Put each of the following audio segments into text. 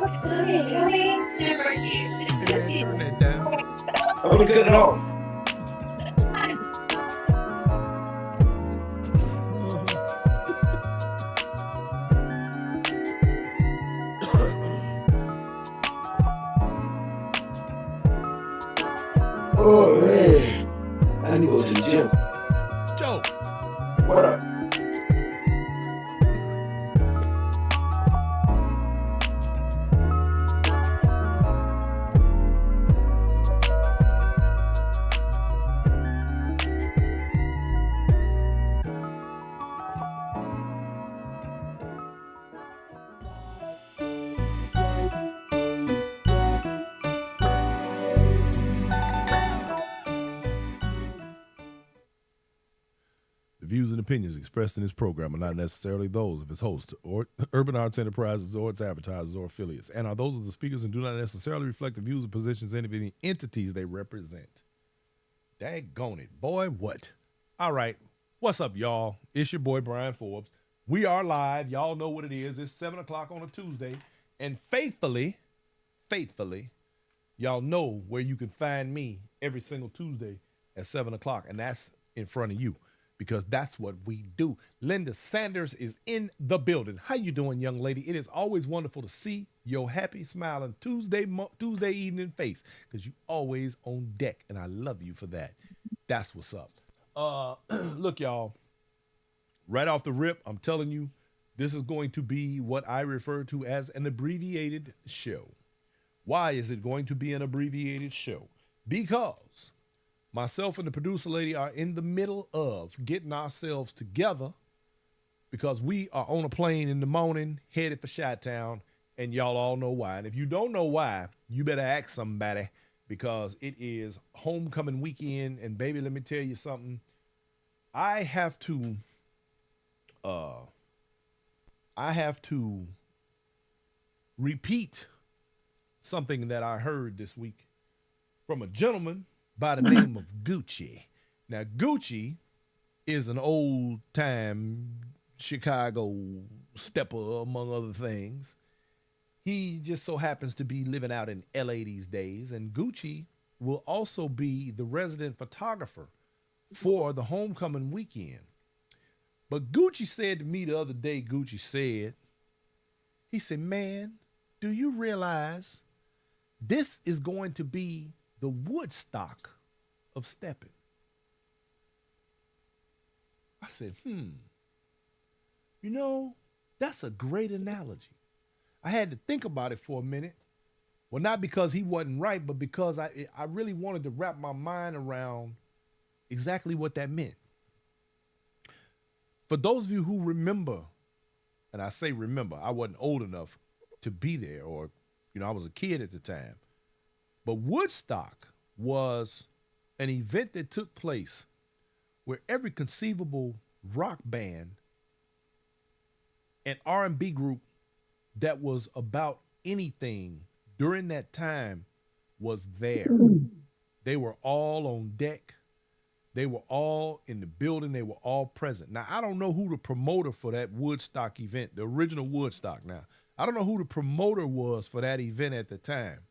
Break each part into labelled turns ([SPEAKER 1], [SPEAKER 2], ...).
[SPEAKER 1] Hey, turn that down.
[SPEAKER 2] I'm gonna cut it off. Oh man, I need to go to the gym.
[SPEAKER 1] Joe.
[SPEAKER 2] What up?
[SPEAKER 1] The views and opinions expressed in this program are not necessarily those of its host or Urban Arts Enterprises or its advertisers or affiliates, and are those of the speakers and do not necessarily reflect the views and positions of any entities they represent. Daggone it, boy, what? All right, what's up, y'all? It's your boy, Brian Forbes. We are live. Y'all know what it is. It's 7 o'clock on a Tuesday, and faithfully, y'all know where you can find me every single Tuesday at 7 o'clock, and that's in front of you, because that's what we do. Linda Sanders is in the building. How you doing, young lady? It is always wonderful to see your happy, smiling Tuesday evening face, because you always on deck, and I love you for that. That's what's up. Look, y'all, right off the rip, I'm telling you, this is going to be what I refer to as an abbreviated show. Why is it going to be an abbreviated show? Because myself and the producer lady are in the middle of getting ourselves together, because we are on a plane in the morning headed for Chi-Town, and y'all all know why. And if you don't know why, you better ask somebody, because it is homecoming weekend. And baby, let me tell you something. I have to repeat something that I heard this week from a gentleman by the name of Gucci. Now, Gucci is an old-time Chicago stepper, among other things. He just so happens to be living out in L.A. these days, and Gucci will also be the resident photographer for the homecoming weekend. But Gucci said to me the other day, he said, man, do you realize this is going to be the Woodstock of stepping? I said, that's a great analogy. I had to think about it for a minute. Well, not because he wasn't right, but because I really wanted to wrap my mind around exactly what that meant. For those of you who remember, and I say remember, I wasn't old enough to be there, or, I was a kid at the time. But Woodstock was an event that took place where every conceivable rock band and R&B group that was about anything during that time was there. They were all on deck. They were all in the building. They were all present. Now, I don't know who the promoter for that Woodstock event, the original Woodstock now. I don't know who the promoter was for that event at the time.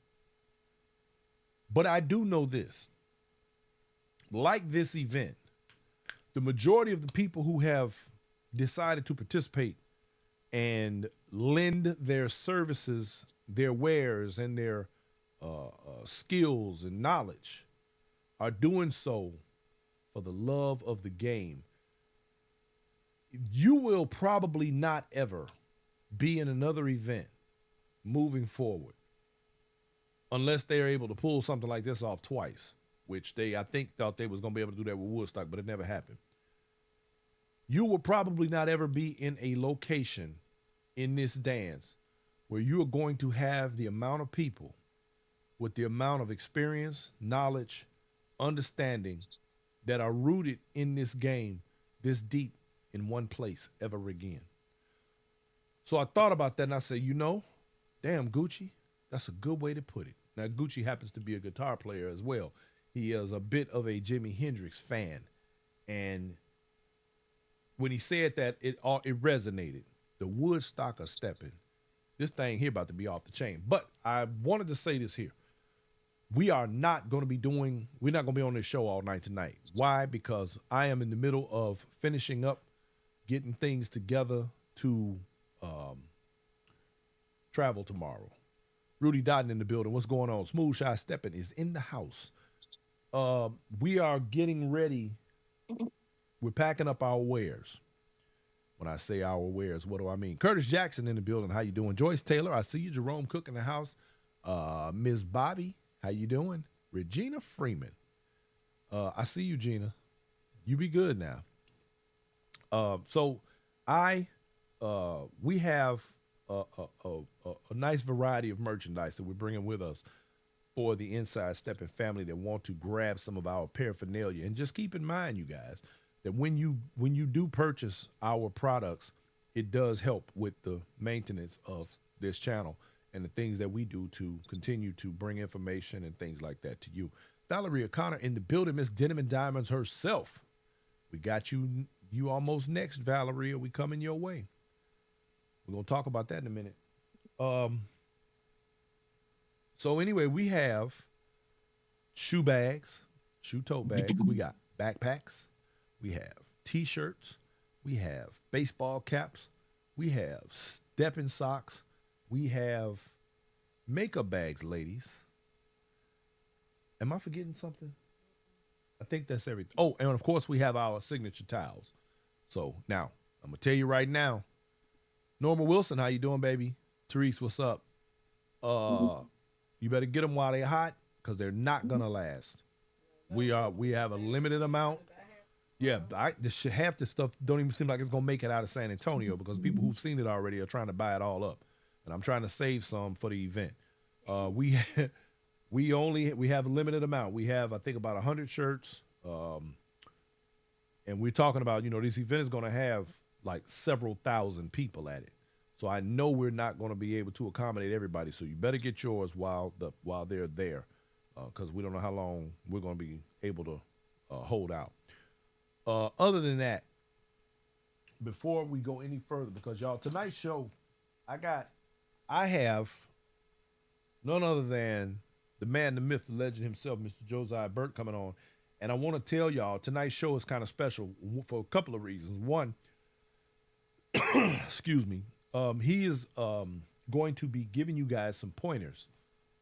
[SPEAKER 1] But I do know this. Like this event, the majority of the people who have decided to participate and lend their services, their wares, and their skills and knowledge are doing so for the love of the game. You will probably not ever be in another event moving forward unless they're able to pull something like this off twice, which I think thought they was going to be able to do that with Woodstock, but it never happened. You will probably not ever be in a location in this dance where you are going to have the amount of people with the amount of experience, knowledge, understanding that are rooted in this game this deep in one place ever again. So I thought about that, and I said, damn, Gucci, that's a good way to put it. Now, Gucci happens to be a guitar player as well. He is a bit of a Jimi Hendrix fan. And when he said that, it resonated. The Woodstock of stepping. This thing here about to be off the chain. But I wanted to say this here. We're not going to be on this show all night tonight. Why? Because I am in the middle of finishing up, getting things together to travel tomorrow. Rudy Dodden in the building. What's going on? Smooth Shy Steppin' is in the house. We are getting ready. We're packing up our wares. When I say our wares, what do I mean? Curtis Jackson in the building. How you doing? Joyce Taylor, I see you. Jerome Cook in the house. Ms. Bobby, how you doing? Regina Freeman. I see you, Gina. You be good now. We have a nice variety of merchandise that we're bringing with us for the Inside Steppin' family that want to grab some of our paraphernalia. And just keep in mind, you guys, that when you do purchase our products, it does help with the maintenance of this channel and the things that we do to continue to bring information and things like that to you. Valerie O'Connor in the building, Miss Denim and Diamonds herself. We got you almost next, Valerie. We coming your way. We're going to talk about that in a minute. So anyway, we have shoe bags, shoe tote bags. We got backpacks. We have T-shirts. We have baseball caps. We have stepping socks. We have makeup bags, ladies. Am I forgetting something? I think that's everything. Oh, and of course, we have our signature towels. So now, I'm going to tell you right now, Norma Wilson, how you doing, baby? Therese, what's up? You better get them while they're hot because they're not going to last. We have a limited amount. Yeah, half this stuff don't even seem like it's going to make it out of San Antonio because people who've seen it already are trying to buy it all up. And I'm trying to save some for the event. We have a limited amount. We have, I think, about 100 shirts. And we're talking about, this event is going to have like several thousand people at it. So I know we're not going to be able to accommodate everybody. So you better get yours while they're there, because we don't know how long we're going to be able to hold out. Other than that, before we go any further, because y'all, tonight's show, I have none other than the man, the myth, the legend himself, Mr. Josiah Burt, coming on. And I want to tell y'all, tonight's show is kind of special for a couple of reasons. One, excuse me, he is going to be giving you guys some pointers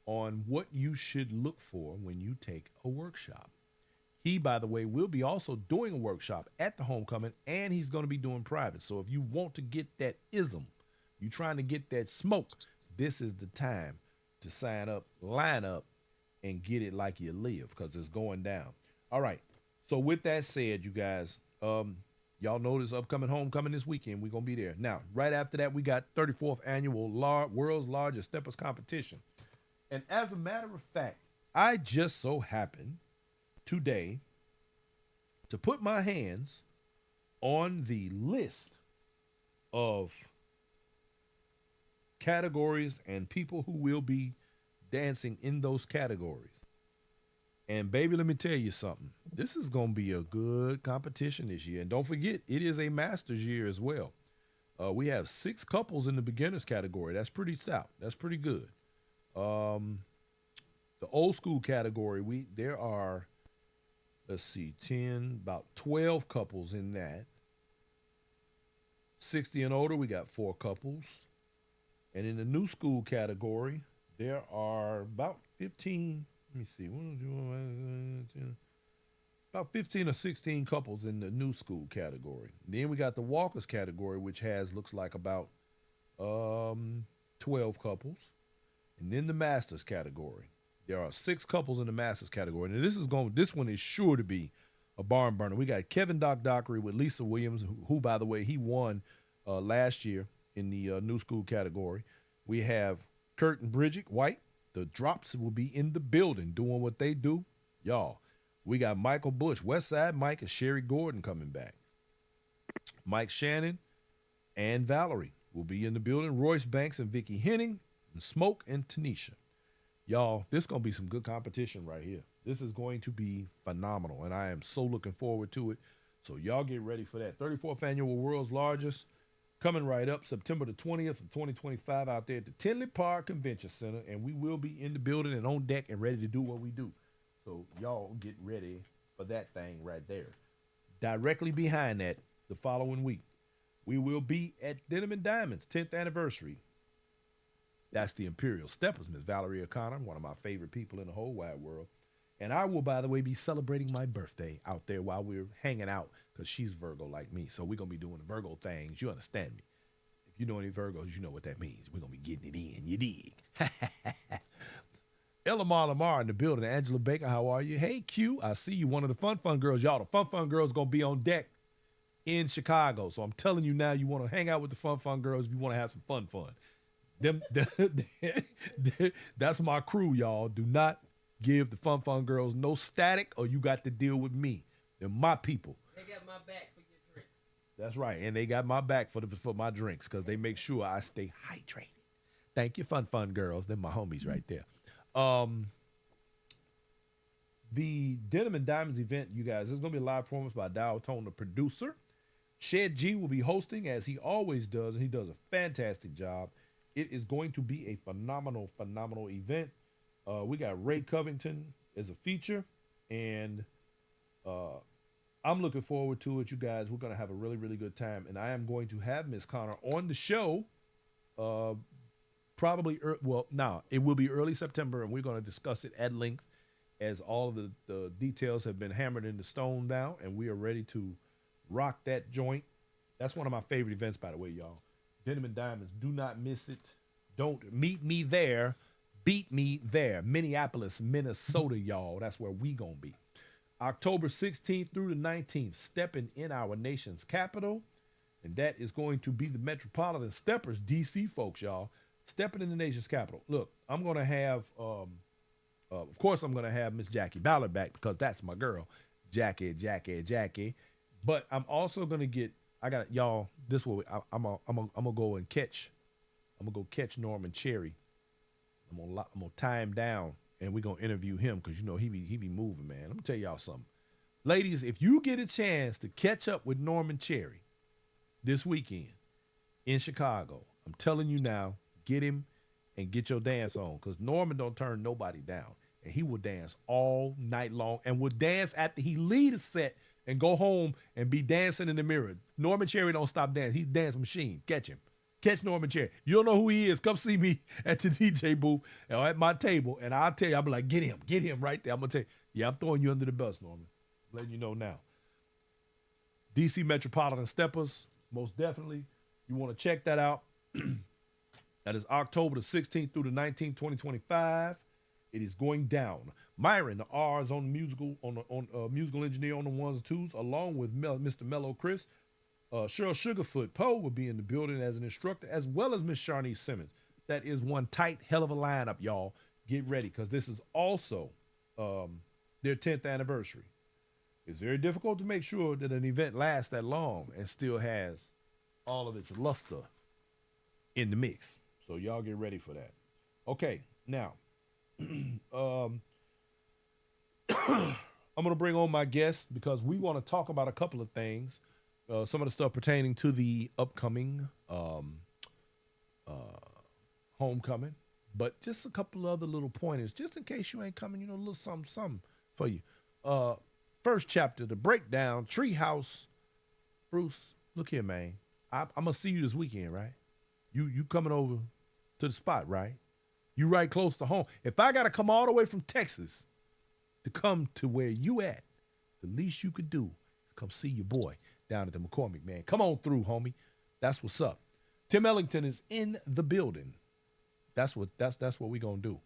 [SPEAKER 1] on what you should look for when you take a workshop. He, by the way, will be also doing a workshop at the homecoming, and he's going to be doing private. So if you want to get that ism, you trying to get that smoke, this is the time to sign up, line up, and get it like you live, because it's going down. All right. So with that said, you guys, y'all know this upcoming homecoming this weekend. We're going to be there. Now, right after that, we got 34th annual World's Largest Steppers Competition. And as a matter of fact, I just so happened today to put my hands on the list of categories and people who will be dancing in those categories. And baby, let me tell you something. This is going to be a good competition this year. And don't forget, it is a master's year as well. We have 6 couples in the beginners category. That's pretty stout. That's pretty good. The old school category, there are, let's see, about 12 couples in that. 60 and older, we got 4 couples. And in the new school category, there are about 15, let me see, about 15 or 16 couples in the new school category. Then we got the walkers category, which looks like about 12 couples. And then the masters category. There are 6 couples in the masters category. And this one is sure to be a barn burner. We got Kevin Dockery with Lisa Williams, who by the way, he won last year in the new school category. We have Kurt and Bridget White. The Drops will be in the building doing what they do. Y'all, we got Michael Bush, Westside Mike, and Sherry Gordon coming back. Mike Shannon and Valerie will be in the building. Royce Banks and Vicky Henning, and Smoke and Tanisha. Y'all, this is going to be some good competition right here. This is going to be phenomenal, and I am so looking forward to it. So y'all get ready for that. 34th Annual World's Largest coming right up September the 20th of 2025 out there at the Tinley Park Convention Center. And we will be in the building and on deck and ready to do what we do. So y'all get ready for that thing right there. Directly behind that, the following week, we will be at Denim and Diamonds 10th anniversary. That's the Imperial Steppers, Miss Valerie O'Connor, one of my favorite people in the whole wide world. And I will, by the way, be celebrating my birthday out there while we're hanging out because she's Virgo like me. So we're going to be doing the Virgo things. You understand me? If you know any Virgos, you know what that means. We're going to be getting it in. You dig? Elamar Lamar in the building. Angela Baker, how are you? Hey, Q, I see you. One of the Fun girls. Y'all, the Fun girls going to be on deck in Chicago. So I'm telling you now, you want to hang out with the Fun girls if you want to have some fun. That's my crew, y'all. Do not give the Fun girls no static or you got to deal with me. They're my people.
[SPEAKER 3] They got my back for your drinks.
[SPEAKER 1] That's right. And they got my back for my drinks because they make sure I stay hydrated. Thank you, Fun girls. They're my homies right there. The Denim and Diamonds event, you guys, there's going to be a live performance by Dow Tone, the producer. Shed G will be hosting as he always does, and he does a fantastic job. It is going to be a phenomenal event. We got Ray Covington as a feature, and I'm looking forward to it, you guys. We're going to have a really good time, and I am going to have Miss Connor on the show probably, it will be early September, and we're going to discuss it at length as all of the details have been hammered into stone now, and we are ready to rock that joint. That's one of my favorite events, by the way, y'all. Denim and Diamonds. Do not miss it. Don't meet me there. Beat me there. Minneapolis, Minnesota, y'all. That's where we gonna be. October 16th through the 19th, stepping in our nation's capital. And that is going to be the Metropolitan Steppers, DC folks, y'all. Stepping in the nation's capital. Look, I'm going to have, of course, I'm going to have Miss Jackie Ballard back because that's my girl. Jackie. But I'm also going to get, y'all, this will, I'm going to go and catch, Norman Cherry. I'm going to tie him down and we're going to interview him because, you know, he be moving, man. Let me tell y'all something. Ladies, if you get a chance to catch up with Norman Cherry this weekend in Chicago, I'm telling you now, get him and get your dance on because Norman don't turn nobody down. And he will dance all night long and will dance after he lead a set and go home and be dancing in the mirror. Norman Cherry don't stop dancing. He's a dance machine. Catch him. Catch Norman Cherry. You don't know who he is. Come see me at the DJ booth or at my table, and I'll tell you, I'll be like, get him right there. I'm going to tell you, yeah, I'm throwing you under the bus, Norman. I'm letting you know now. DC Metropolitan Steppers, most definitely. You want to check that out. That is October the 16th through the 19th, 2025. It is going down. Myron, the R's on musical engineer on the ones and twos, along with Mr. Mellow Chris. Cheryl Sugarfoot Poe will be in the building as an instructor, as well as Miss Sharnice Simmons. That is one tight, hell of a lineup, y'all. Get ready, because this is also their 10th anniversary. It's very difficult to make sure that an event lasts that long and still has all of its luster in the mix. So y'all get ready for that. Okay, now, I'm going to bring on my guest because we want to talk about a couple of things. Some of the stuff pertaining to the upcoming homecoming, but just a couple other little pointers, just in case you ain't coming, you know, a little something for you. First chapter, the breakdown, Treehouse. Bruce, look here, man. I'm gonna see you this weekend, right? You coming over to the spot, right? You right close to home. If I gotta come all the way from Texas to come to where you at, the least you could do is come see your boy down at the McCormick, man. Come on through, homie. That's what's up. Tim Ellington is in the building. That's what we gonna do.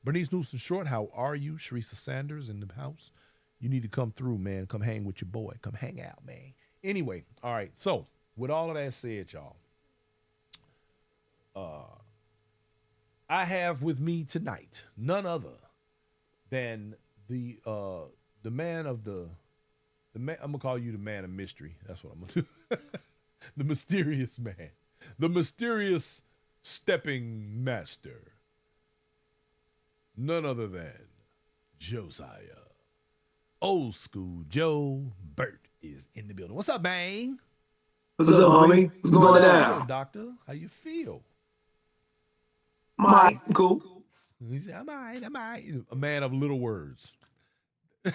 [SPEAKER 1] Bernice Newsom Short, how are you? Sharissa Sanders in the house. You need to come through, man. Come hang with your boy. Come hang out, man. Anyway, all right. So with all of that said, y'all, I have with me tonight none other than the man of the man. I'm gonna call you the man of mystery. That's what I'm gonna do. The mysterious man, the mysterious stepping master. None other than Josiah. Old Skool Joe Burt is in the building. What's up, man?
[SPEAKER 2] What's up, homie? What's going
[SPEAKER 1] Hello,
[SPEAKER 2] down?
[SPEAKER 1] doctor. How you feel?
[SPEAKER 2] Mike, cool.
[SPEAKER 1] He said, I'm all right, I'm all right. A man of little words. They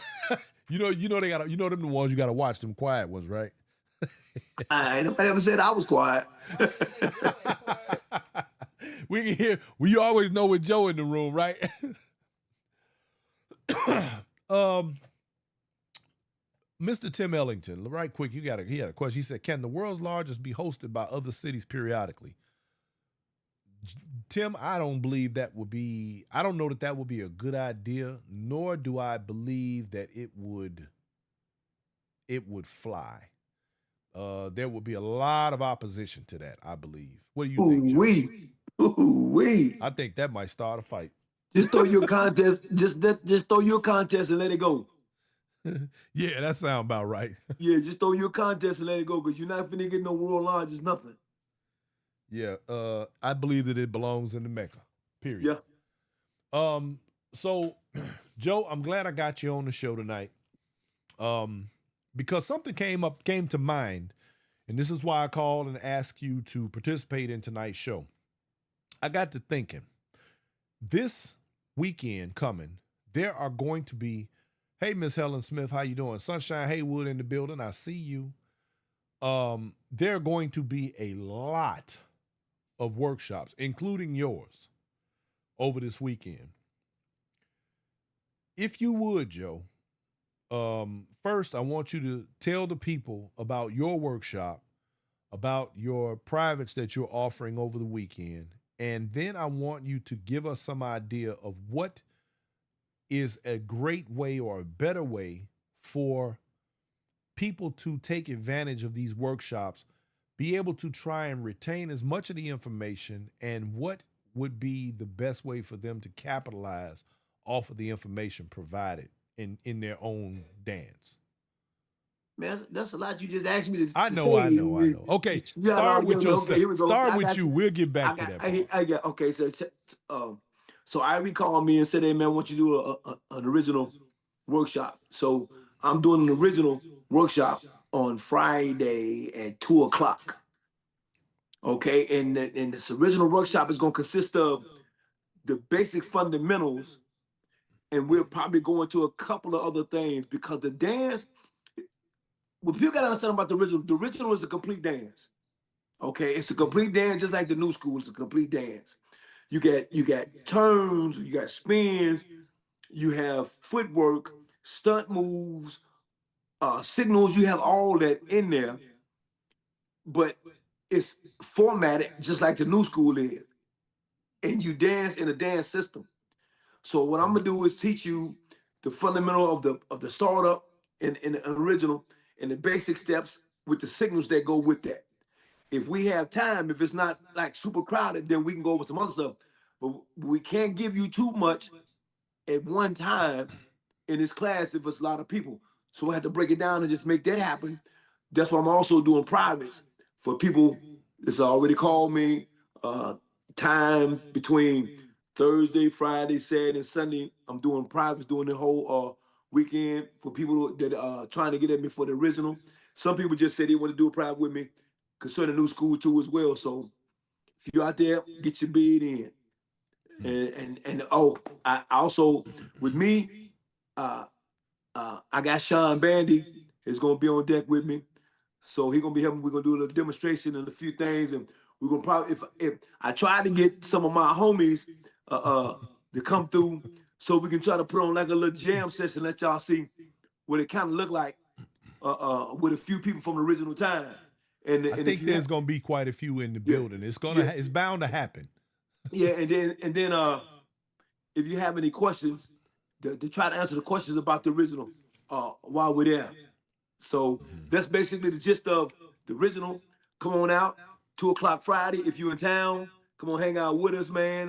[SPEAKER 1] got them the ones you gotta watch, them quiet ones, right?
[SPEAKER 2] I ain't nobody ever said I was quiet.
[SPEAKER 3] Say Joe ain't quiet.
[SPEAKER 1] We can hear we always know with Joe in the room, right? um Mr. Tim Ellington, right quick, he had a question. He said, can the world's largest be hosted by other cities periodically? Tim, I don't know that would be a good idea, nor do I believe that it would fly. There would be a lot of opposition to that, I believe. What do you think, Joe?
[SPEAKER 2] Ooh-wee. Ooh-wee.
[SPEAKER 1] I think that might start a fight.
[SPEAKER 2] Just throw your contest. Just throw your contest and let it go.
[SPEAKER 1] Yeah, that sounds about right.
[SPEAKER 2] Yeah, just throw your contest and let it go, because you're not finna get no world largest nothing.
[SPEAKER 1] Yeah, I believe that it belongs in the Mecca. Period.
[SPEAKER 2] Yeah.
[SPEAKER 1] So Joe, I'm glad I got you on the show tonight. Because something came to mind, and this is why I called and asked you to participate in tonight's show. I got to thinking, this weekend coming, there are going to be, hey, Miss Helen Smith, how you doing? Sunshine Haywood in the building. I see you. There are going to be a lot of workshops, including yours, over this weekend. If you would, Joe, first I want you to tell the people about your workshop, about your privates that you're offering over the weekend, and then I want you to give us some idea of what is a great way or a better way for people to take advantage of these workshops, be able to try and retain as much of the information, and what would be the best way for them to capitalize off of the information provided in their own dance.
[SPEAKER 2] Man, that's a lot you just asked me to
[SPEAKER 1] I
[SPEAKER 2] to
[SPEAKER 1] know.
[SPEAKER 2] say.
[SPEAKER 1] Okay,
[SPEAKER 2] You got it all
[SPEAKER 1] start with
[SPEAKER 2] together. Okay,
[SPEAKER 1] yourself.
[SPEAKER 2] here we go.
[SPEAKER 1] Start
[SPEAKER 2] I
[SPEAKER 1] with
[SPEAKER 2] got
[SPEAKER 1] you.
[SPEAKER 2] you.
[SPEAKER 1] We'll get
[SPEAKER 2] I
[SPEAKER 1] back to
[SPEAKER 2] got.
[SPEAKER 1] that part.
[SPEAKER 2] I got. Okay, so Ivy called me and said, "Hey man, I want you to do an original workshop." So I'm doing an original workshop on Friday at 2 o'clock. Okay, and this original workshop is going to consist of the basic fundamentals, and we'll probably go into a couple of other things, because the dance. What people got to understand about the original is a complete dance. Okay, it's a complete dance, just like the new school is a complete dance. You got turns, you got spins, you have footwork, stunt moves, signals. You have all that in there, but it's formatted just like the new school is, and you dance in a dance system. So what I'm gonna do is teach you the fundamental of the startup in the original, and the basic steps with the signals that go with that. If we have time, if it's not like super crowded, then we can go over some other stuff. But we can't give you too much at one time in this class if it's a lot of people. So I have to break it down and just make that happen. That's why I'm also doing privates for people that's already called me. Uh, Time between Thursday, Friday, Saturday, and Sunday, I'm doing privates, doing the whole weekend for people that are trying to get at me for the original. Some people just say they want to do a private with me concerning new school too as well. So if you're out there, get your bid in. And I also, with me, uh, I got Sean Bandy is gonna be on deck with me. So he's gonna be helping. We're gonna do a little demonstration and a few things, and we're gonna probably, if I try to get some of my homies uh, uh to come through, so we can try to put on like a little jam session, let y'all see what it kind of look like with a few people from the original time.
[SPEAKER 1] I
[SPEAKER 2] And if
[SPEAKER 1] think
[SPEAKER 2] you
[SPEAKER 1] there's
[SPEAKER 2] have,
[SPEAKER 1] gonna be quite a few in the
[SPEAKER 2] yeah,
[SPEAKER 1] building.
[SPEAKER 2] yeah,
[SPEAKER 1] It's bound to happen.
[SPEAKER 2] yeah, and then if you have any questions, to try to answer the questions about the original while we're there. So that's basically the gist of the original. Come on out, 2 o'clock Friday. If you're in town, come on, hang out with us, man.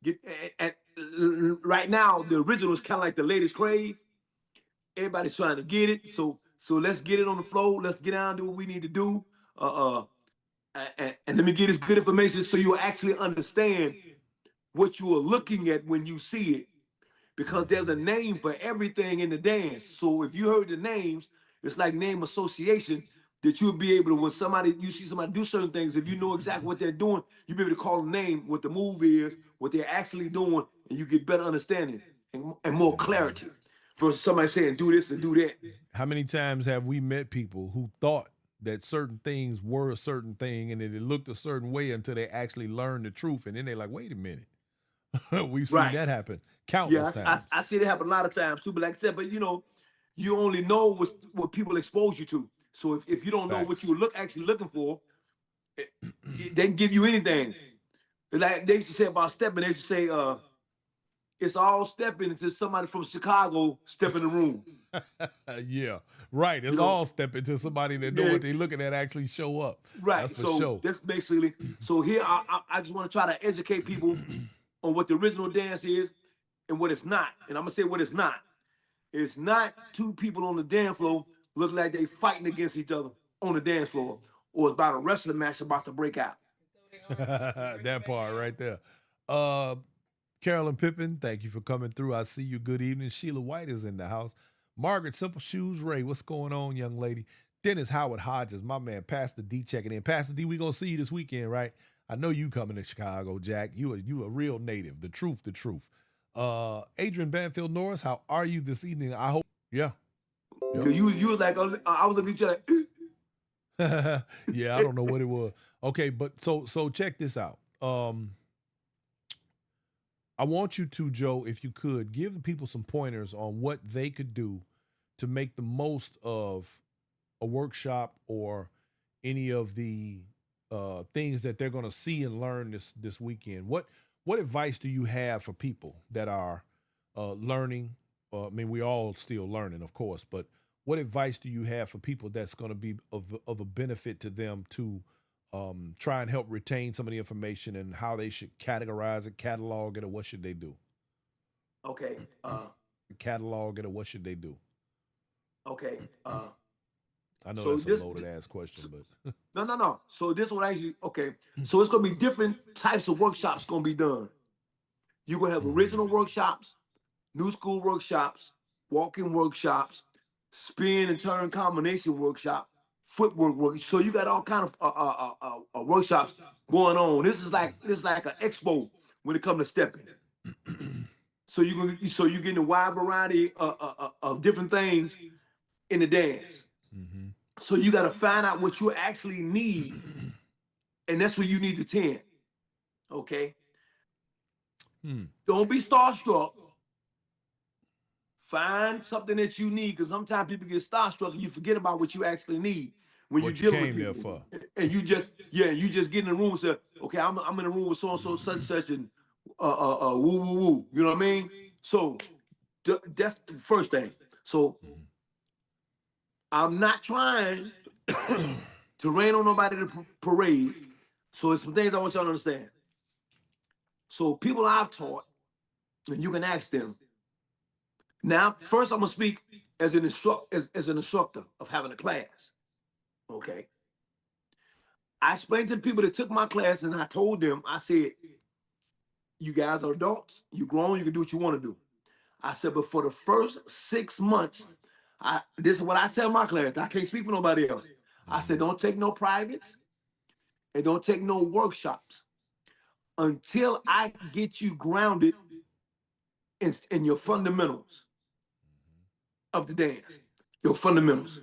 [SPEAKER 2] Get at, right now, the original is kind of like the latest crave. Everybody's trying to get it, so let's get it on the floor. Let's get down and do what we need to do. And let me get this good information so you'll actually understand what you are looking at when you see it, because there's a name for everything in the dance. So if you heard the names, it's like name association. that you'll be able to, when you see somebody do certain things, if you know exactly what they're doing, you'll be able to call the name, what the move is, what they're actually doing, and you get better understanding and more clarity versus somebody saying do this and do that.
[SPEAKER 1] How many times have we met people who thought that certain things were a certain thing and that it looked a certain way until they actually learned the truth, and then they're like, wait a minute. We've seen
[SPEAKER 2] Right.
[SPEAKER 1] that happen
[SPEAKER 2] Yeah,
[SPEAKER 1] countless times.
[SPEAKER 2] I see it happen a lot of times too. But like I said, but you only know what people expose you to. So if you don't know what
[SPEAKER 1] Facts.
[SPEAKER 2] you actually looking for, they can give you anything. It's like they used to say about stepping, they used to say, it's all stepping until somebody from Chicago step in the room.
[SPEAKER 1] Yeah, right.
[SPEAKER 2] You
[SPEAKER 1] It's
[SPEAKER 2] know,
[SPEAKER 1] all step into somebody that know
[SPEAKER 2] yeah,
[SPEAKER 1] what they're looking at actually show up.
[SPEAKER 2] right.
[SPEAKER 1] That's for
[SPEAKER 2] So
[SPEAKER 1] sure.
[SPEAKER 2] that's basically. So here, I just want to try to educate people on what the original dance is and what it's not. And I'm gonna say what it's not. It's not two people on the dance floor look like they fighting against each other on the dance floor, or it's about a wrestling match about to break out.
[SPEAKER 1] That part right there. Uh Carolyn Pippin, thank you for coming through. I see you. Good evening. Sheila White is in the house. Margaret Simple Shoes Ray, what's going on, young lady? Dennis Howard Hodges, my man, Pastor D checking in. Pastor D, we gonna see you this weekend, right? I know you coming to Chicago, Jack. You a real native. The truth, the truth. Adrian Banfield Norris, how are you this evening? I hope, yeah. Yep.
[SPEAKER 2] Because you was like, I was looking at you like,
[SPEAKER 1] Yeah, I don't know what it was. Okay, but so check this out. I want you to, Joe, if you could, give the people some pointers on what they could do to make the most of a workshop or any of the things that they're going to see and learn this weekend. What advice do you have for people that are learning? I mean, we all still learning, of course, but what advice do you have for people that's going to be of a benefit to them to try and help retain some of the information and how they should categorize it, catalog it, or what should they do?
[SPEAKER 2] okay,
[SPEAKER 1] Catalog it, or what should they do?
[SPEAKER 2] okay.
[SPEAKER 1] I know
[SPEAKER 2] So
[SPEAKER 1] that's a
[SPEAKER 2] this,
[SPEAKER 1] loaded ass question, but
[SPEAKER 2] no. So this one actually, okay. So it's gonna be different types of workshops gonna be done. You're gonna have original workshops, new school workshops, walking workshops, spin and turn combination workshop, footwork work. So you got all kind of workshops going on. This is like an expo when it comes to stepping. So you're getting a wide variety of different things in the dance.
[SPEAKER 1] mm-hmm.
[SPEAKER 2] So you got to find out what you actually need, and that's where you need to tend. Okay. Don't be starstruck. Find something that you need, because sometimes people get starstruck and you forget about what you actually need when you're
[SPEAKER 1] What you
[SPEAKER 2] dealing with
[SPEAKER 1] came there
[SPEAKER 2] people.
[SPEAKER 1] for?
[SPEAKER 2] And you just get in the room and say, okay, I'm in the room with so and so such and woo woo woo. You know what I mean? So that's the first thing. So I'm not trying to rain on nobody to parade. So it's some things I want y'all to understand. So people I've taught, and you can ask them. Now, first I'm gonna speak as an instructor of having a class. Okay. I explained to the people that took my class, and I told them, I said, you guys are adults, you grown, you can do what you want to do. I said, but for the first 6 months, this is what I tell my class. I can't speak for nobody else. I said, don't take no privates and don't take no workshops until I get you grounded in your fundamentals of the dance, your fundamentals.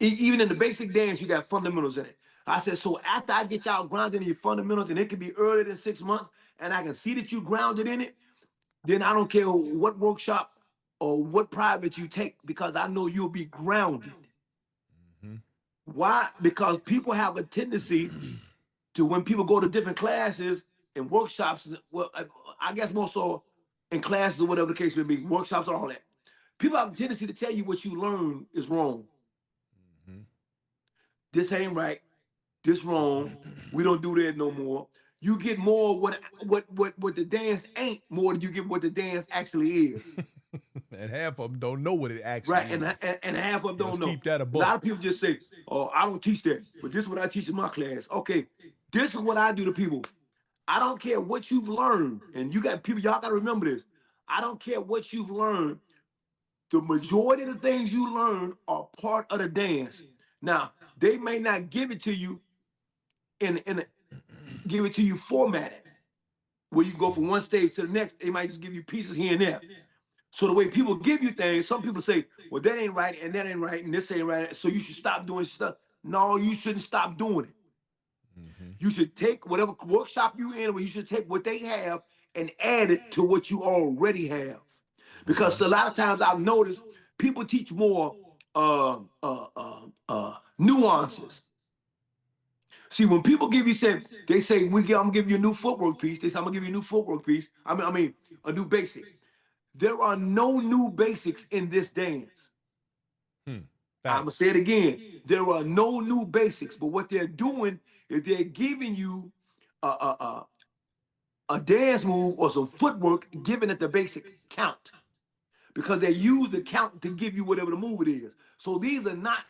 [SPEAKER 2] Even in the basic dance, you got fundamentals in it. I said, so after I get y'all grounded in your fundamentals, and it could be earlier than 6 months, and I can see that you grounded in it, then I don't care what workshop or what private you take, because I know you'll be grounded.
[SPEAKER 1] Mm-hmm.
[SPEAKER 2] Why? Because people have a tendency to, when people go to different classes and workshops, well, I guess more so in classes or whatever the case may be, workshops and all that. People have a tendency to tell you what you learn is wrong.
[SPEAKER 1] Mm-hmm.
[SPEAKER 2] This ain't right. This wrong. We don't do that no more. You get more what the dance ain't more than you get what the dance actually is.
[SPEAKER 1] And half of them don't know what it actually
[SPEAKER 2] Right,
[SPEAKER 1] is.
[SPEAKER 2] and half of them
[SPEAKER 1] Let's
[SPEAKER 2] don't know.
[SPEAKER 1] keep that a
[SPEAKER 2] A
[SPEAKER 1] buck.
[SPEAKER 2] lot of people just say, "Oh, I don't teach that," but this is what I teach in my class. Okay, this is what I do to people. I don't care what you've learned, and you got people. Y'all got to remember this. I don't care what you've learned. The majority of the things you learn are part of the dance. Now, they may not give it to you give it to you formatted, where you go from one stage to the next. They might just give you pieces here and there. So the way people give you things, some people say, well, that ain't right, and that ain't right, and this ain't right, so you should stop doing stuff. No, you shouldn't stop doing it. You should take whatever workshop you in, where you should take what they have and add it to what you already have. Because a lot of times I've noticed people teach more nuances. See, when people give you they say I'm gonna give you a new footwork piece. They say I'm gonna give you a new footwork piece. I mean a new basic. There are no new basics in this dance. I'm gonna say it again. There are no new basics, but what they're doing is they're giving you a dance move or some footwork, giving it the basic count, because they use the count to give you whatever the move it is. So these are not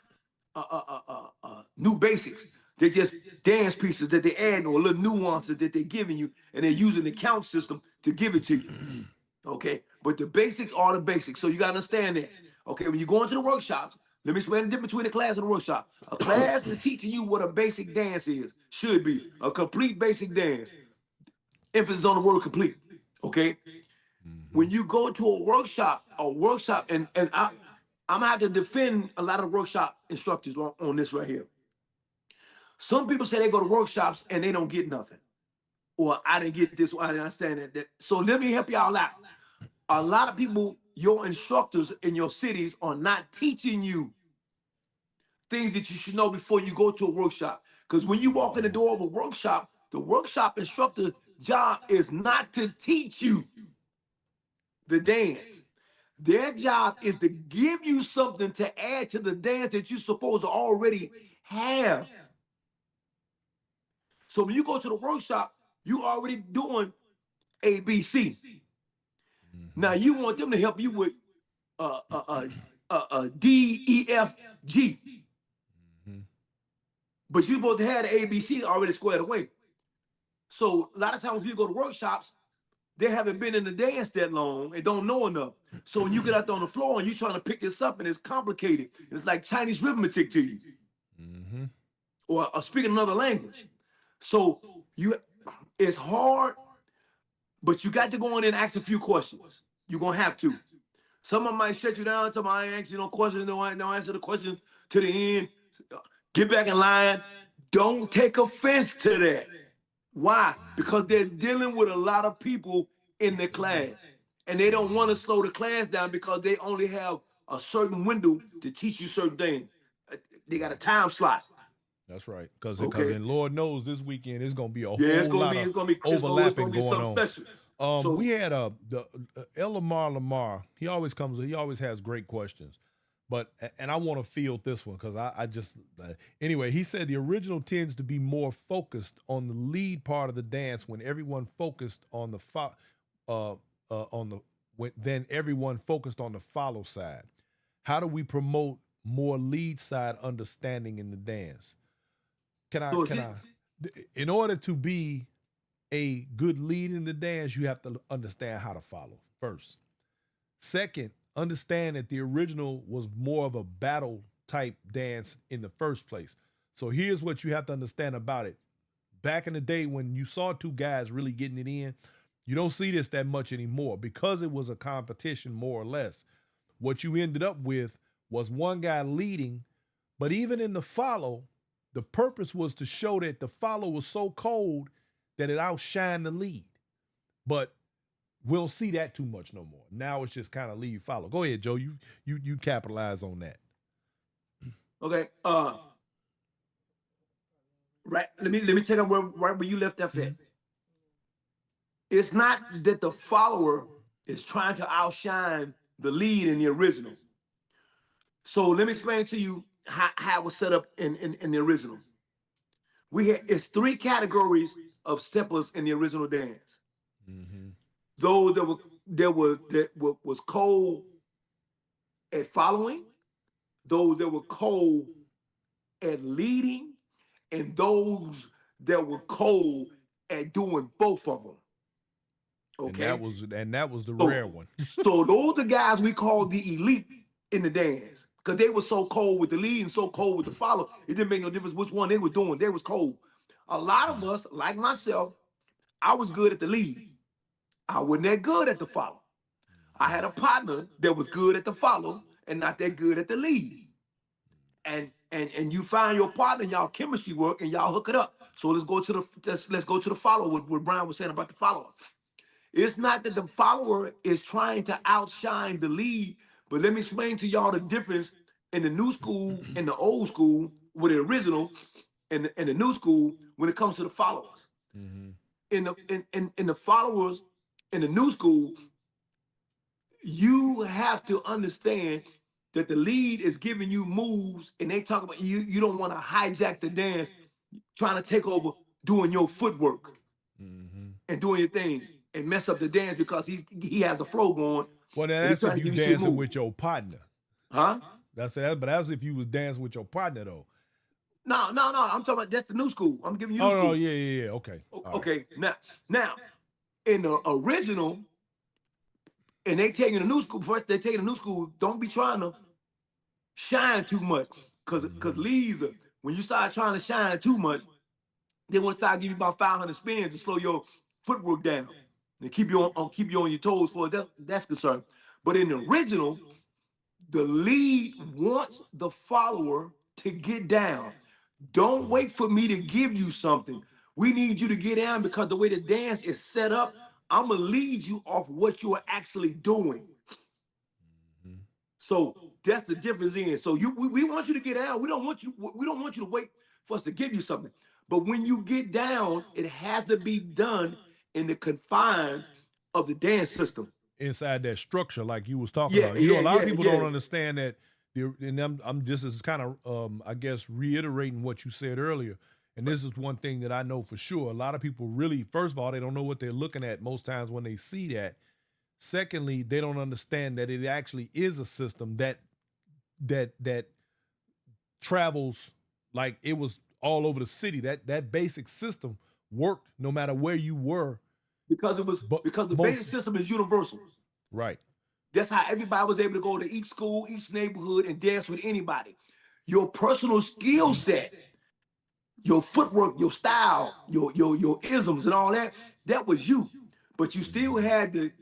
[SPEAKER 2] new basics. They're just dance pieces that they add or little nuances that they're giving you, and they're using the count system to give it to you. Okay, but the basics are the basics. So you gotta understand that. Okay, when you go into the workshops, let me explain the difference between a class and a workshop. A class is teaching you what a basic dance is, should be a complete basic dance. Emphasis on the word complete. Okay, when you go to a workshop, and I'm gonna have to defend a lot of workshop instructors on this right here. Some people say they go to workshops and they don't get nothing, or I didn't get this, or I didn't understand that. So let me help y'all out. A lot of people, your instructors in your cities, are not teaching you things that you should know before you go to a workshop. Because when you walk in the door of a workshop, the workshop instructor's job is not to teach you the dance. Their job is to give you something to add to the dance that you're supposed to already have. So when you go to the workshop, you already doing A, B, C. Now you want them to help you with D, E, F, G. But you're supposed to have the A, B, C already squared away. So a lot of times when people go to workshops, they haven't been in the dance that long and don't know enough. So when you get out there on the floor and you're trying to pick this up and it's complicated, it's like Chinese arithmetic to you, or speaking another language. So it's hard, but you got to go in and ask a few questions. You're gonna have to. Someone might shut you down, tell me I ain't asking no questions, don't answer the questions to the end. Get back in line. Don't take offense to that. Why? Because they're dealing with a lot of people in the class, and they don't want to slow the class down because they only have a certain window to teach you certain things. They got a time slot.
[SPEAKER 1] That's right. Because and Lord knows this weekend is going to be a whole lot of
[SPEAKER 2] it's
[SPEAKER 1] overlapping
[SPEAKER 2] gonna be
[SPEAKER 1] going on.
[SPEAKER 2] special.
[SPEAKER 1] We had the Lamar. He always comes. He always has great questions. And I want to field this one because I just anyway. He said the original tends to be more focused on the lead part of the dance when everyone focused on then everyone focused on the follow side. How do we promote more lead side understanding in the dance? In order to be a good lead in the dance, you have to understand how to follow first. Second, understand that the original was more of a battle type dance in the first place. So here's what you have to understand about it. Back in the day when you saw two guys really getting it in, you don't see this that much anymore because it was a competition more or less. What you ended up with was one guy leading, but even in the follow, the purpose was to show that the follow was so cold that it outshined the lead. But we don't see that too much no more. Now it's just kind of lead follow. Go ahead, Joe. You capitalize on that.
[SPEAKER 2] Okay. Right. Let me take up right where you left that at. It's not that the follower is trying to outshine the lead in the original. So let me explain to you how it was set up in the original. It's three categories of steppers in the original dance. Those that was cold at following, those that were cold at leading, and those that were cold at doing both of them. Okay,
[SPEAKER 1] and that was the rare one.
[SPEAKER 2] So those are the guys we call the elite in the dance. because they were so cold with the lead and so cold with the follow. It didn't make no difference which one they was doing. They was cold. A lot of us, like myself, I was good at the lead. I wasn't that good at the follow. I had a partner that was good at the follow and not that good at the lead. And you find your partner, y'all chemistry work, and y'all hook it up. So let's go to the follow. What Brian was saying about the follower. It's not that the follower is trying to outshine the lead, but let me explain to y'all the difference in the new school and the old school, with the original and the new school when it comes to the followers.
[SPEAKER 1] Mm-hmm.
[SPEAKER 2] In the followers in the new school, you have to understand that the lead is giving you moves, and they talk about you don't want to hijack the dance, trying to take over doing your footwork and doing your things and mess up the dance because he has a flow going.
[SPEAKER 1] Well, now
[SPEAKER 2] and he's
[SPEAKER 1] that's if
[SPEAKER 2] trying to
[SPEAKER 1] you
[SPEAKER 2] give shit
[SPEAKER 1] dancing
[SPEAKER 2] move.
[SPEAKER 1] with your partner.
[SPEAKER 2] Huh?
[SPEAKER 1] But that's if you was dancing with your partner though.
[SPEAKER 2] No. I'm talking about that's the new school. I'm giving you new
[SPEAKER 1] Oh no,
[SPEAKER 2] school.
[SPEAKER 1] yeah. Okay. All right.
[SPEAKER 2] Okay. Now, in the original, and they taking the new school first. They taking the new school. Don't be trying to shine too much, cause leads. When you start trying to shine too much, they want to start giving you about 500 spins to slow your footwork down and keep you on your toes for that's concerned. But in the original, the lead wants the follower to get down. Don't wait for me to give you something. We need you to get down because the way the dance is set up, I'm gonna lead you off what you are actually doing. So that's the difference in. So we want you to get down. We don't want you to wait for us to give you something. But when you get down, it has to be done in the confines of the dance system.
[SPEAKER 1] Inside that structure, like you was talking
[SPEAKER 2] Yeah,
[SPEAKER 1] about.
[SPEAKER 2] yeah,
[SPEAKER 1] A lot of
[SPEAKER 2] yeah,
[SPEAKER 1] people
[SPEAKER 2] yeah.
[SPEAKER 1] don't understand that. And I'm just as kind of I guess reiterating what you said earlier. And this is one thing that I know for sure. A lot of people really, first of all, they don't know what they're looking at most times when they see that. Secondly, they don't understand that it actually is a system that travels like it was all over the city. That basic system worked no matter where you were.
[SPEAKER 2] Because
[SPEAKER 1] But
[SPEAKER 2] the
[SPEAKER 1] most
[SPEAKER 2] basic system is universal.
[SPEAKER 1] right.
[SPEAKER 2] That's how everybody was able to go to each school, each neighborhood, and dance with anybody. Your personal skill set, your footwork, your style, your isms and all that, that was you. But you still had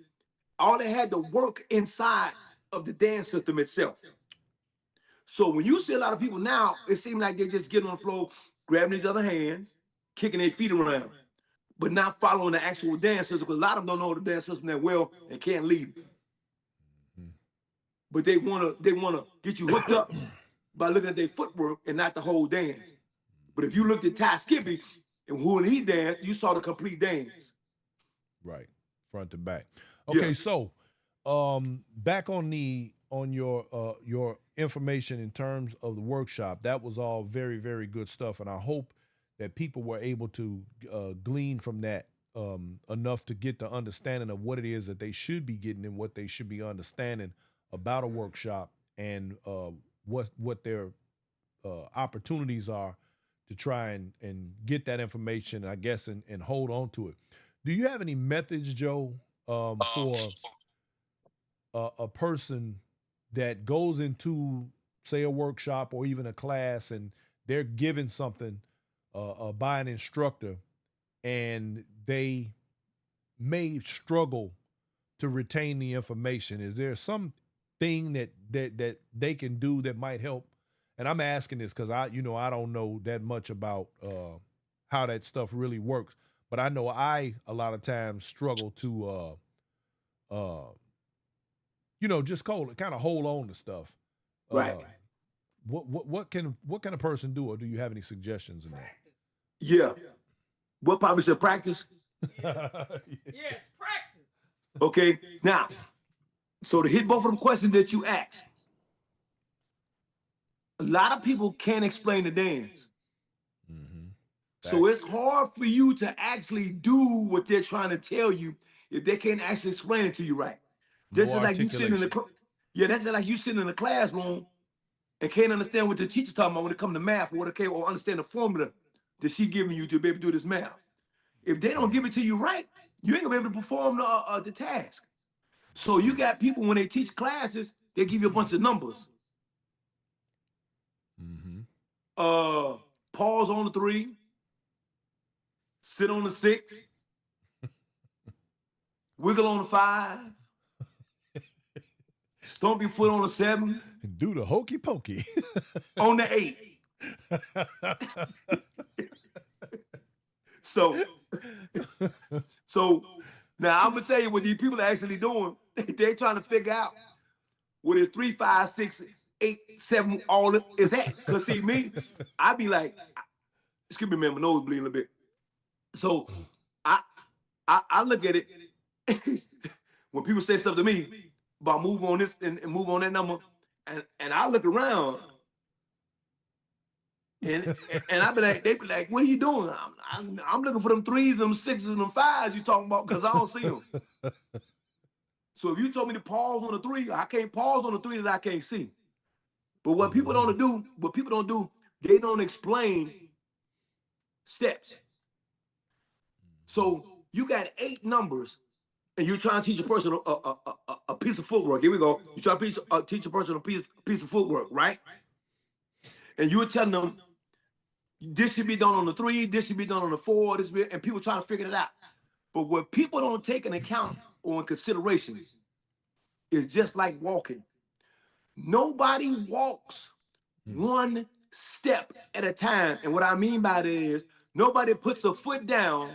[SPEAKER 2] all they had to work inside of the dance system itself. So when you see a lot of people now, it seems like they just get on the floor, grabbing each other's hands, kicking their feet around, but not following the actual dance system, because a lot of them don't know the dance system that well and can't lead. But they wanna get you hooked up by looking at their footwork and not the whole dance. But if you looked at Ty Skippy and when he danced, you saw the complete dance.
[SPEAKER 1] Right. Front to back.
[SPEAKER 2] Yeah.
[SPEAKER 1] Okay, so back on your information in terms of the workshop, that was all very, very good stuff. And I hope that people were able to glean from that enough to get the understanding of what it is that they should be getting and what they should be understanding about a workshop and what their opportunities are to try and get that information, I guess, and hold on to it. Do you have any methods, Joe, for a person that goes into, say, a workshop or even a class and they're given something by an instructor and they may struggle to retain the information? Is there some thing that they can do that might help? And I'm asking this because I don't know that much about how that stuff really works, but I know I a lot of times struggle to just kind of hold on to stuff.
[SPEAKER 2] Right.
[SPEAKER 1] What can a person do, or do you have any suggestions in that?
[SPEAKER 2] Yeah. What probably said practice?
[SPEAKER 3] Yes, practice.
[SPEAKER 2] Okay. Now, so to hit both of them questions that you asked, a lot of people can't explain the dance. So it's hard for you to actually do what they're trying to tell you if they can't actually explain it to you right. That's
[SPEAKER 1] No
[SPEAKER 2] just like you sitting in the
[SPEAKER 1] articulation.
[SPEAKER 2] that's just like you sitting in the classroom and can't understand what the teacher's talking about when it comes to math or understand the formula that she's giving you to be able to do this math. If they don't give it to you right, you ain't gonna be able to perform the task. So you got people when they teach classes, they give you a bunch of numbers. Pause on the 3, sit on the 6, wiggle on the 5, stomp your foot on the 7,
[SPEAKER 1] Do the hokey pokey.
[SPEAKER 2] on the 8. So now I'm gonna tell you what these people are actually doing. They're trying to figure out what is 3, 5, 6, 8, 7 all is that. Cause see me, I be like, excuse me, man, my nose bleeding a little bit. So I look at it when people say stuff to me about move on this and move on that number, and I look around and I be like, they be like, what are you doing? I'm looking for them 3s, them 6s, and them 5s you talking about because I don't see them. So if you told me to pause on the 3, I can't pause on the 3 that I can't see. But what people don't do, they don't explain steps. So you got 8 numbers, and you're trying to teach a person a piece of footwork. Here we go. You're trying to teach a person a piece of footwork, right? And you're telling them this should be done on the 3, this should be done on the 4, and people trying to figure it out. But what people don't take into account or in consideration is just like walking. Nobody walks one step at a time. And what I mean by that is nobody puts a foot down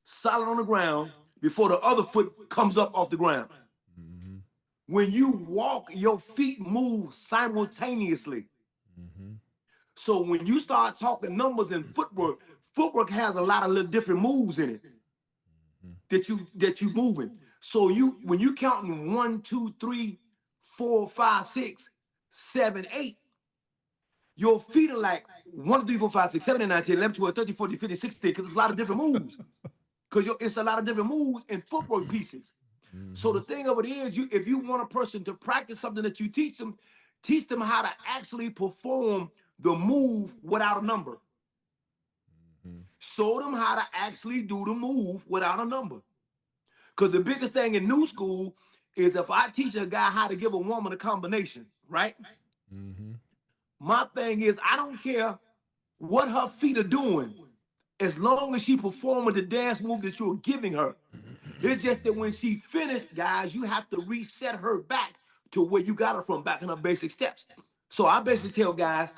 [SPEAKER 2] solid on the ground before the other foot comes up off the ground. Mm-hmm. When you walk, your feet move simultaneously. Mm-hmm. So when you start talking numbers and footwork has a lot of little different moves in it that you moving. So when you counting 1, 2, 3, 4, 5, 6, 7, 8, your feet are like 1, 2, 3, 4, 5, 6, 7, 8, 9, 10, 11, 12, 13, 14, 15, 16, because it's a lot of different moves. Because it's a lot of different moves and footwork pieces. Mm-hmm. So the thing of it is, if you want a person to practice something that you teach them how to actually perform the move without a number. Mm-hmm. Show them how to actually do the move without a number. Because the biggest thing in new school is if I teach a guy how to give a woman a combination, right? Mm-hmm. My thing is, I don't care what her feet are doing, as long as she performing the dance move that you're giving her. It's just that when she finished, guys, you have to reset her back to where you got her from, back in her basic steps. So I basically tell guys,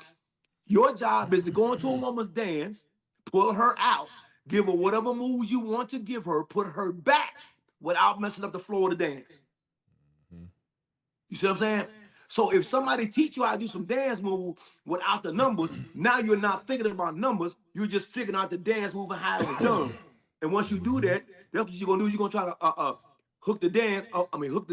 [SPEAKER 2] your job is to go into a woman's dance, pull her out, give her whatever moves you want to give her, put her back without messing up the floor of the dance. Mm-hmm. You see what I'm saying? So if somebody teach you how to do some dance move without the numbers, now you're not thinking about numbers, you're just figuring out the dance move and how it's done. And once you do that, that's what you're gonna do. You're gonna try to hook the dance, hook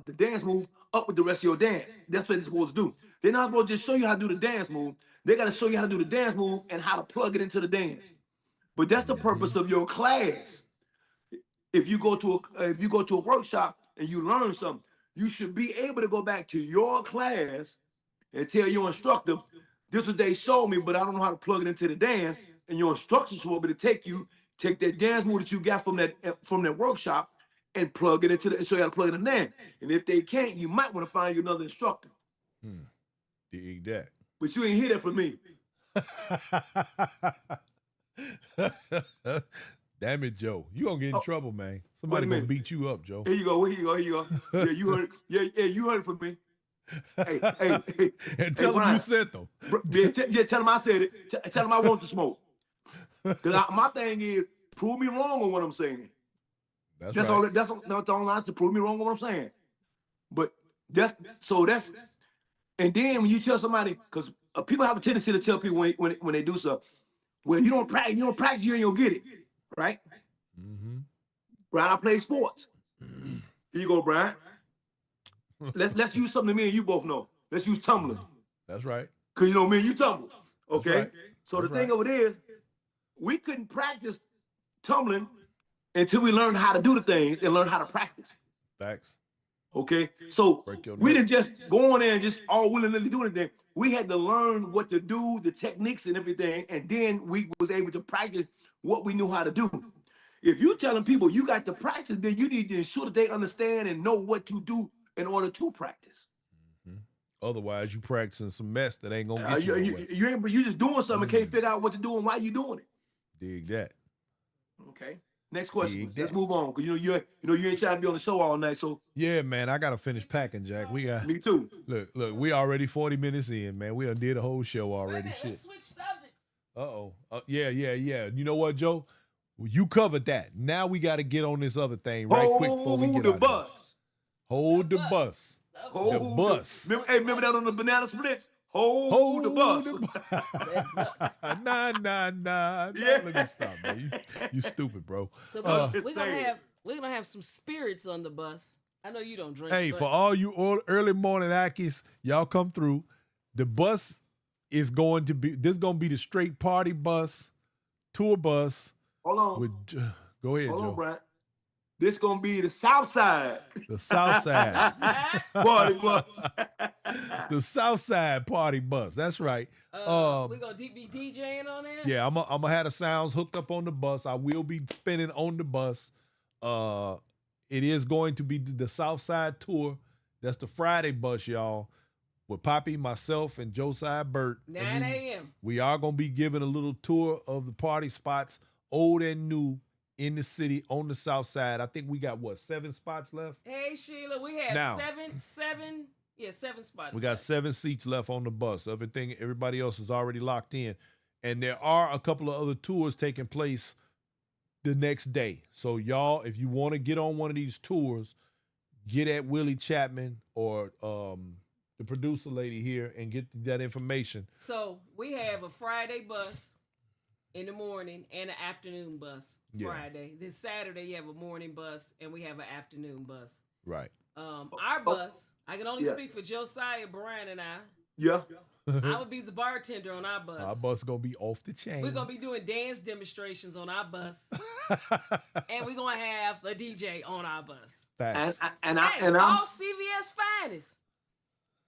[SPEAKER 2] the dance move up with the rest of your dance. That's what they're supposed to do. They're not supposed to just show you how to do the dance move. They gotta show you how to do the dance move and how to plug it into the dance. But that's the purpose of your class. If you go to a workshop and you learn something, you should be able to go back to your class and tell your instructor, this is what they showed me, but I don't know how to plug it into the dance. And your instructor should be able to take that dance move that you got from that workshop and plug it into show you how to plug it in there. And if they can't, you might want to find you another instructor.
[SPEAKER 1] Dig that.
[SPEAKER 2] But you ain't hear that from me.
[SPEAKER 1] Damn it, Joe. You gonna get in trouble, man. Somebody gonna beat you up, Joe.
[SPEAKER 2] Here you go. Yeah, you heard it. Yeah, you heard it from me. Hey.
[SPEAKER 1] And tell them you said them.
[SPEAKER 2] Yeah, tell them I said it. Tell them I want the smoke. Because my thing is, prove me wrong on what I'm saying. That's right. All. That's all I have to prove me wrong on what I'm saying. But that's. And then when you tell somebody, because people have a tendency to tell people when they do stuff, well, you don't practice, you ain't gonna get it, right? Mm-hmm. Brian, I play sports. Here you go, Brian. Let's use something me and you both know. Let's use tumbling.
[SPEAKER 1] That's right.
[SPEAKER 2] Because me and you tumble. Okay? Right. So the thing of it is, we couldn't practice tumbling until we learned how to do the things and learn how to practice.
[SPEAKER 1] Facts.
[SPEAKER 2] Okay? So we didn't just go on there and just all willy-nilly do anything. We had to learn what to do, the techniques and everything, and then we was able to practice what we knew how to do. If you're telling people you got to practice, then you need to ensure that they understand and know what to do in order to practice. Mm-hmm.
[SPEAKER 1] Otherwise, you practicing some mess that ain't gonna get you nowhere.
[SPEAKER 2] You just doing something, can't figure out what to do and why you doing it.
[SPEAKER 1] Dig that.
[SPEAKER 2] Okay. Next question.
[SPEAKER 1] Dig
[SPEAKER 2] Let's
[SPEAKER 1] that.
[SPEAKER 2] move on. Cause you ain't trying to be on the show all night. So
[SPEAKER 1] Yeah, man, I gotta finish packing, Jack. We got
[SPEAKER 2] me too.
[SPEAKER 1] look. We already 40 minutes in, man. We done did a whole show already.
[SPEAKER 3] Let's switch subjects.
[SPEAKER 1] Yeah. You know what, Joe? You covered that. Now we got to get on this other thing right quick before we get
[SPEAKER 2] the
[SPEAKER 1] out
[SPEAKER 2] bus.
[SPEAKER 1] Hold the bus. The bus.
[SPEAKER 2] Remember that on the banana splits? Hold the bus.
[SPEAKER 1] Nah.
[SPEAKER 2] Yeah.
[SPEAKER 1] Let me stop, man. You stupid, bro.
[SPEAKER 3] So we're gonna have some spirits on the bus. I know you don't drink.
[SPEAKER 1] Hey, for all you early morning Ackies, y'all come through. The bus is going to be the straight party bus, tour bus.
[SPEAKER 2] Hold on.
[SPEAKER 1] Go ahead,
[SPEAKER 2] Hold
[SPEAKER 1] Joe.
[SPEAKER 2] on, Brian. This gonna be the Southside.
[SPEAKER 1] The Southside.
[SPEAKER 2] Party bus.
[SPEAKER 1] The Southside party bus. That's right.
[SPEAKER 3] We're gonna be DJing on there.
[SPEAKER 1] Yeah, I'm gonna have the sounds hooked up on the bus. I will be spinning on the bus. It is going to be the Southside tour. That's the Friday bus, y'all. With Poppy, myself, and Josiah Burt.
[SPEAKER 3] 9 a.m.
[SPEAKER 1] We are gonna be giving a little tour of the party spots, old and new, in the city on the South Side. I think we got 7 spots left?
[SPEAKER 3] Hey Sheila, we have seven spots.
[SPEAKER 1] We got 7 seats left on the bus. Everybody else is already locked in. And there are a couple of other tours taking place the next day. So y'all, if you want to get on one of these tours, get at Willie Chapman or the producer lady here and get that information.
[SPEAKER 3] So we have a Friday bus in the morning and an afternoon bus. Friday. Then Saturday you have a morning bus and we have an afternoon bus.
[SPEAKER 1] Right.
[SPEAKER 3] Our bus, I can only speak for Josiah, Brian, and I.
[SPEAKER 2] Yeah.
[SPEAKER 3] I would be the bartender on our bus.
[SPEAKER 1] Our bus gonna be off the chain.
[SPEAKER 3] We're gonna be doing dance demonstrations on our bus. And we're gonna have a DJ on our bus.
[SPEAKER 1] Facts.
[SPEAKER 2] And
[SPEAKER 3] I'm
[SPEAKER 2] I'm
[SPEAKER 3] all CVS finest.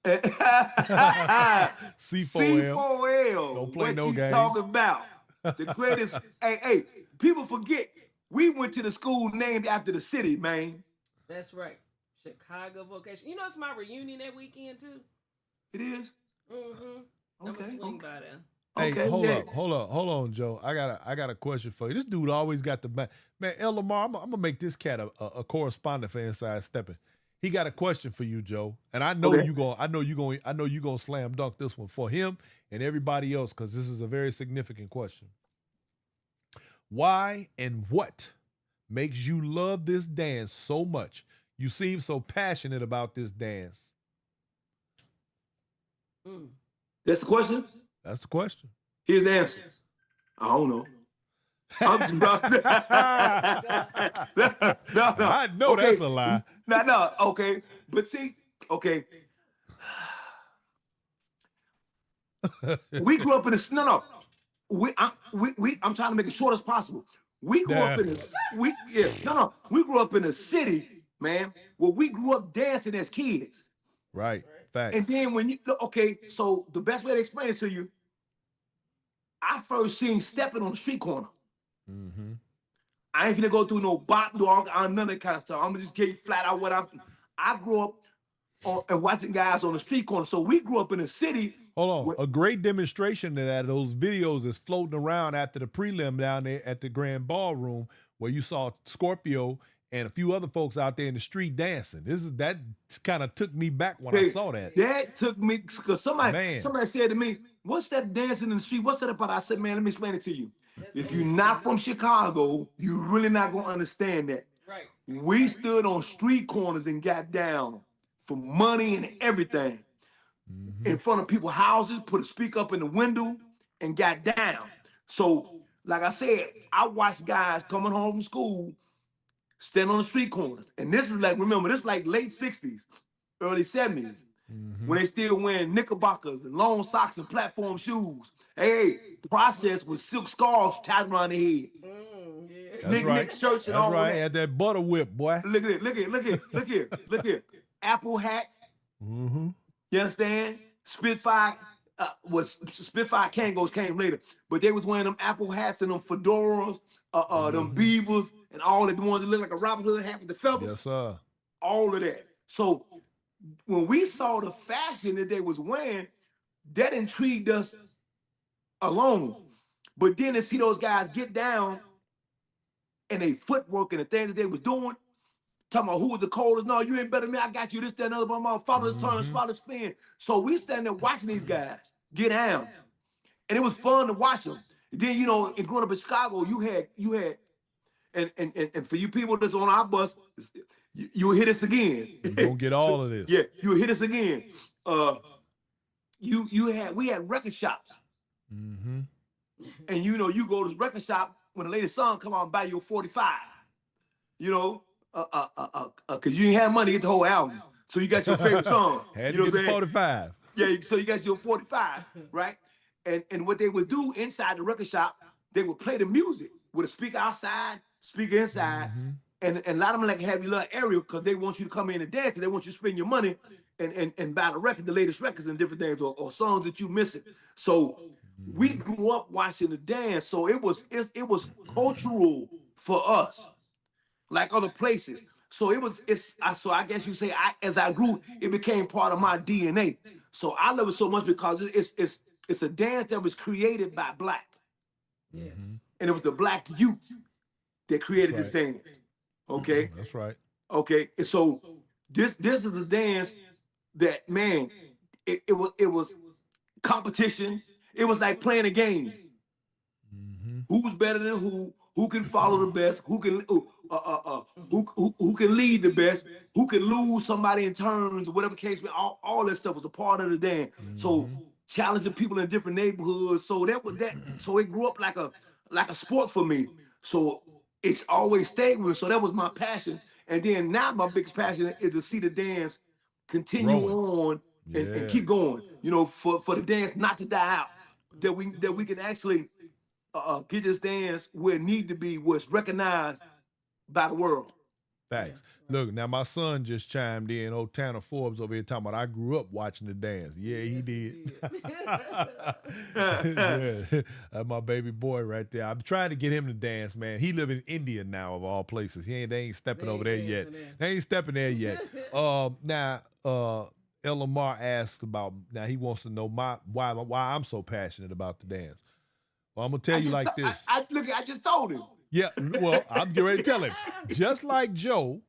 [SPEAKER 1] C4L.
[SPEAKER 2] C4L.
[SPEAKER 1] Don't play
[SPEAKER 2] what
[SPEAKER 1] no
[SPEAKER 2] you
[SPEAKER 1] games.
[SPEAKER 2] talking about? The greatest. hey, people forget we went to the school named after the city, man.
[SPEAKER 3] That's right. Chicago Vocation. You know it's my reunion that weekend too.
[SPEAKER 2] It is.
[SPEAKER 3] Mm-hmm. I'm gonna swing by there.
[SPEAKER 1] Hey,
[SPEAKER 2] Okay,
[SPEAKER 1] hold on, Joe. I got a question for you. This dude always got the man. El Lamar, I'm gonna make this cat a correspondent for Inside Stepping. He got a question for you, Joe, and I know you gonna slam dunk this one for him and everybody else because this is a very significant question. Why and what makes you love this dance so much? You seem so passionate about this dance.
[SPEAKER 2] That's the question?
[SPEAKER 1] That's the question.
[SPEAKER 2] Here's the answer. I don't know. I'm just about no.
[SPEAKER 1] I know
[SPEAKER 2] okay.
[SPEAKER 1] that's a lie.
[SPEAKER 2] No, okay. But see, okay. We grew up in a I'm trying to make it short as possible. We grew up in we grew up in a city, man, where we grew up dancing as kids.
[SPEAKER 1] Right. Facts.
[SPEAKER 2] And then when you so the best way to explain it to you, I first seen stepping on the street corner.
[SPEAKER 1] Mm-hmm.
[SPEAKER 2] I ain't finna go through no bop, none of that kind of stuff. I'm gonna just get you flat out what I grew up and watching guys on the street corner. So we grew up in a city.
[SPEAKER 1] Hold on. A great demonstration of that, those videos is floating around after the prelim down there at the Grand Ballroom where you saw Scorpio and a few other folks out there in the street dancing. That kind of took me back when I saw that.
[SPEAKER 2] That took me, because somebody said to me, what's that dancing in the street? What's that about? I said, man, let me explain it to you. If you're not from Chicago, you're really not going to understand that.
[SPEAKER 3] Right.
[SPEAKER 2] We stood on street corners and got down for money and everything. Mm-hmm. In front of people's houses, put a speaker up in the window and got down. So, like I said, I watched guys coming home from school, stand on the street corners. And this is like, remember, this is like late 60s, early 70s, when they still wearing knickerbockers and long socks and platform shoes. Hey, process with silk scarves tied around their head.
[SPEAKER 1] That's right.
[SPEAKER 2] Shirts and
[SPEAKER 1] That's
[SPEAKER 2] all
[SPEAKER 1] right.
[SPEAKER 2] that.
[SPEAKER 1] Had that butter whip, boy.
[SPEAKER 2] Look here. Apple hats.
[SPEAKER 1] Mm-hmm.
[SPEAKER 2] You understand? Spitfire Kangos came later, but they was wearing them Apple hats and them fedoras, them beavers, and all the ones that look like a Robin Hood hat with the feather.
[SPEAKER 1] Yes, sir.
[SPEAKER 2] All of that. So when we saw the fashion that they was wearing, that intrigued us alone. But then to see those guys get down and they footwork and the things that they was doing, talking about who was the coldest. No, you ain't better than me. I got you. This, that, another. My follow this turn, follow this spin. So we standing there watching these guys get down, and it was fun to watch them. Then and growing up in Chicago, you had, and for you people that's on our bus, you will hit us again.
[SPEAKER 1] You gonna get all of this.
[SPEAKER 2] Yeah, you will hit us again. We had record shops,
[SPEAKER 1] Mm-hmm.
[SPEAKER 2] and you go to the record shop when the latest song come out and buy you a 45. Cause you didn't have money to get the whole album, so you got your favorite song.
[SPEAKER 1] Had to get the 45.
[SPEAKER 2] Yeah, so you got your 45, right? And what they would do inside the record shop, they would play the music with a speaker outside, speaker inside, and a lot of them like have your little area because they want you to come in and dance. And they want you to spend your money and buy the latest records and different things or songs that you missing. So we grew up watching the dance, so it was cultural for us, like other places. So so I guess you say as I grew, it became part of my DNA. So I love it so much because it's a dance that was created by black.
[SPEAKER 3] Yes.
[SPEAKER 2] And it was the black youth that created this dance. Okay.
[SPEAKER 1] That's right.
[SPEAKER 2] Okay. And so this is a dance that, man, it was competition. It was like playing a game. Who's better than who can follow the best, who can lead the best, who can lose somebody in turns, or whatever case, all that stuff was a part of the dance. So challenging people in different neighborhoods. So so it grew up like a sport for me. So it's always stayed with me. So that was my passion. And then now my biggest passion is to see the dance continue on and keep going. For the dance not to die out. That we can actually get this dance where it need to be, where it's recognized by the world.
[SPEAKER 1] Facts. Look, now my son just chimed in. Old Tanner Forbes over here talking about I grew up watching the dance. Yeah, he did. Yeah. That's my baby boy right there. I'm trying to get him to dance, man. He live in India now, of all places. They ain't stepping over there yet. They ain't stepping there yet. Now, El Lamar asks about. Now he wants to know why I'm so passionate about the dance. Well, I'm gonna tell you like this.
[SPEAKER 2] I just told him.
[SPEAKER 1] Yeah, well, I'm getting ready to tell him. Just like Joe,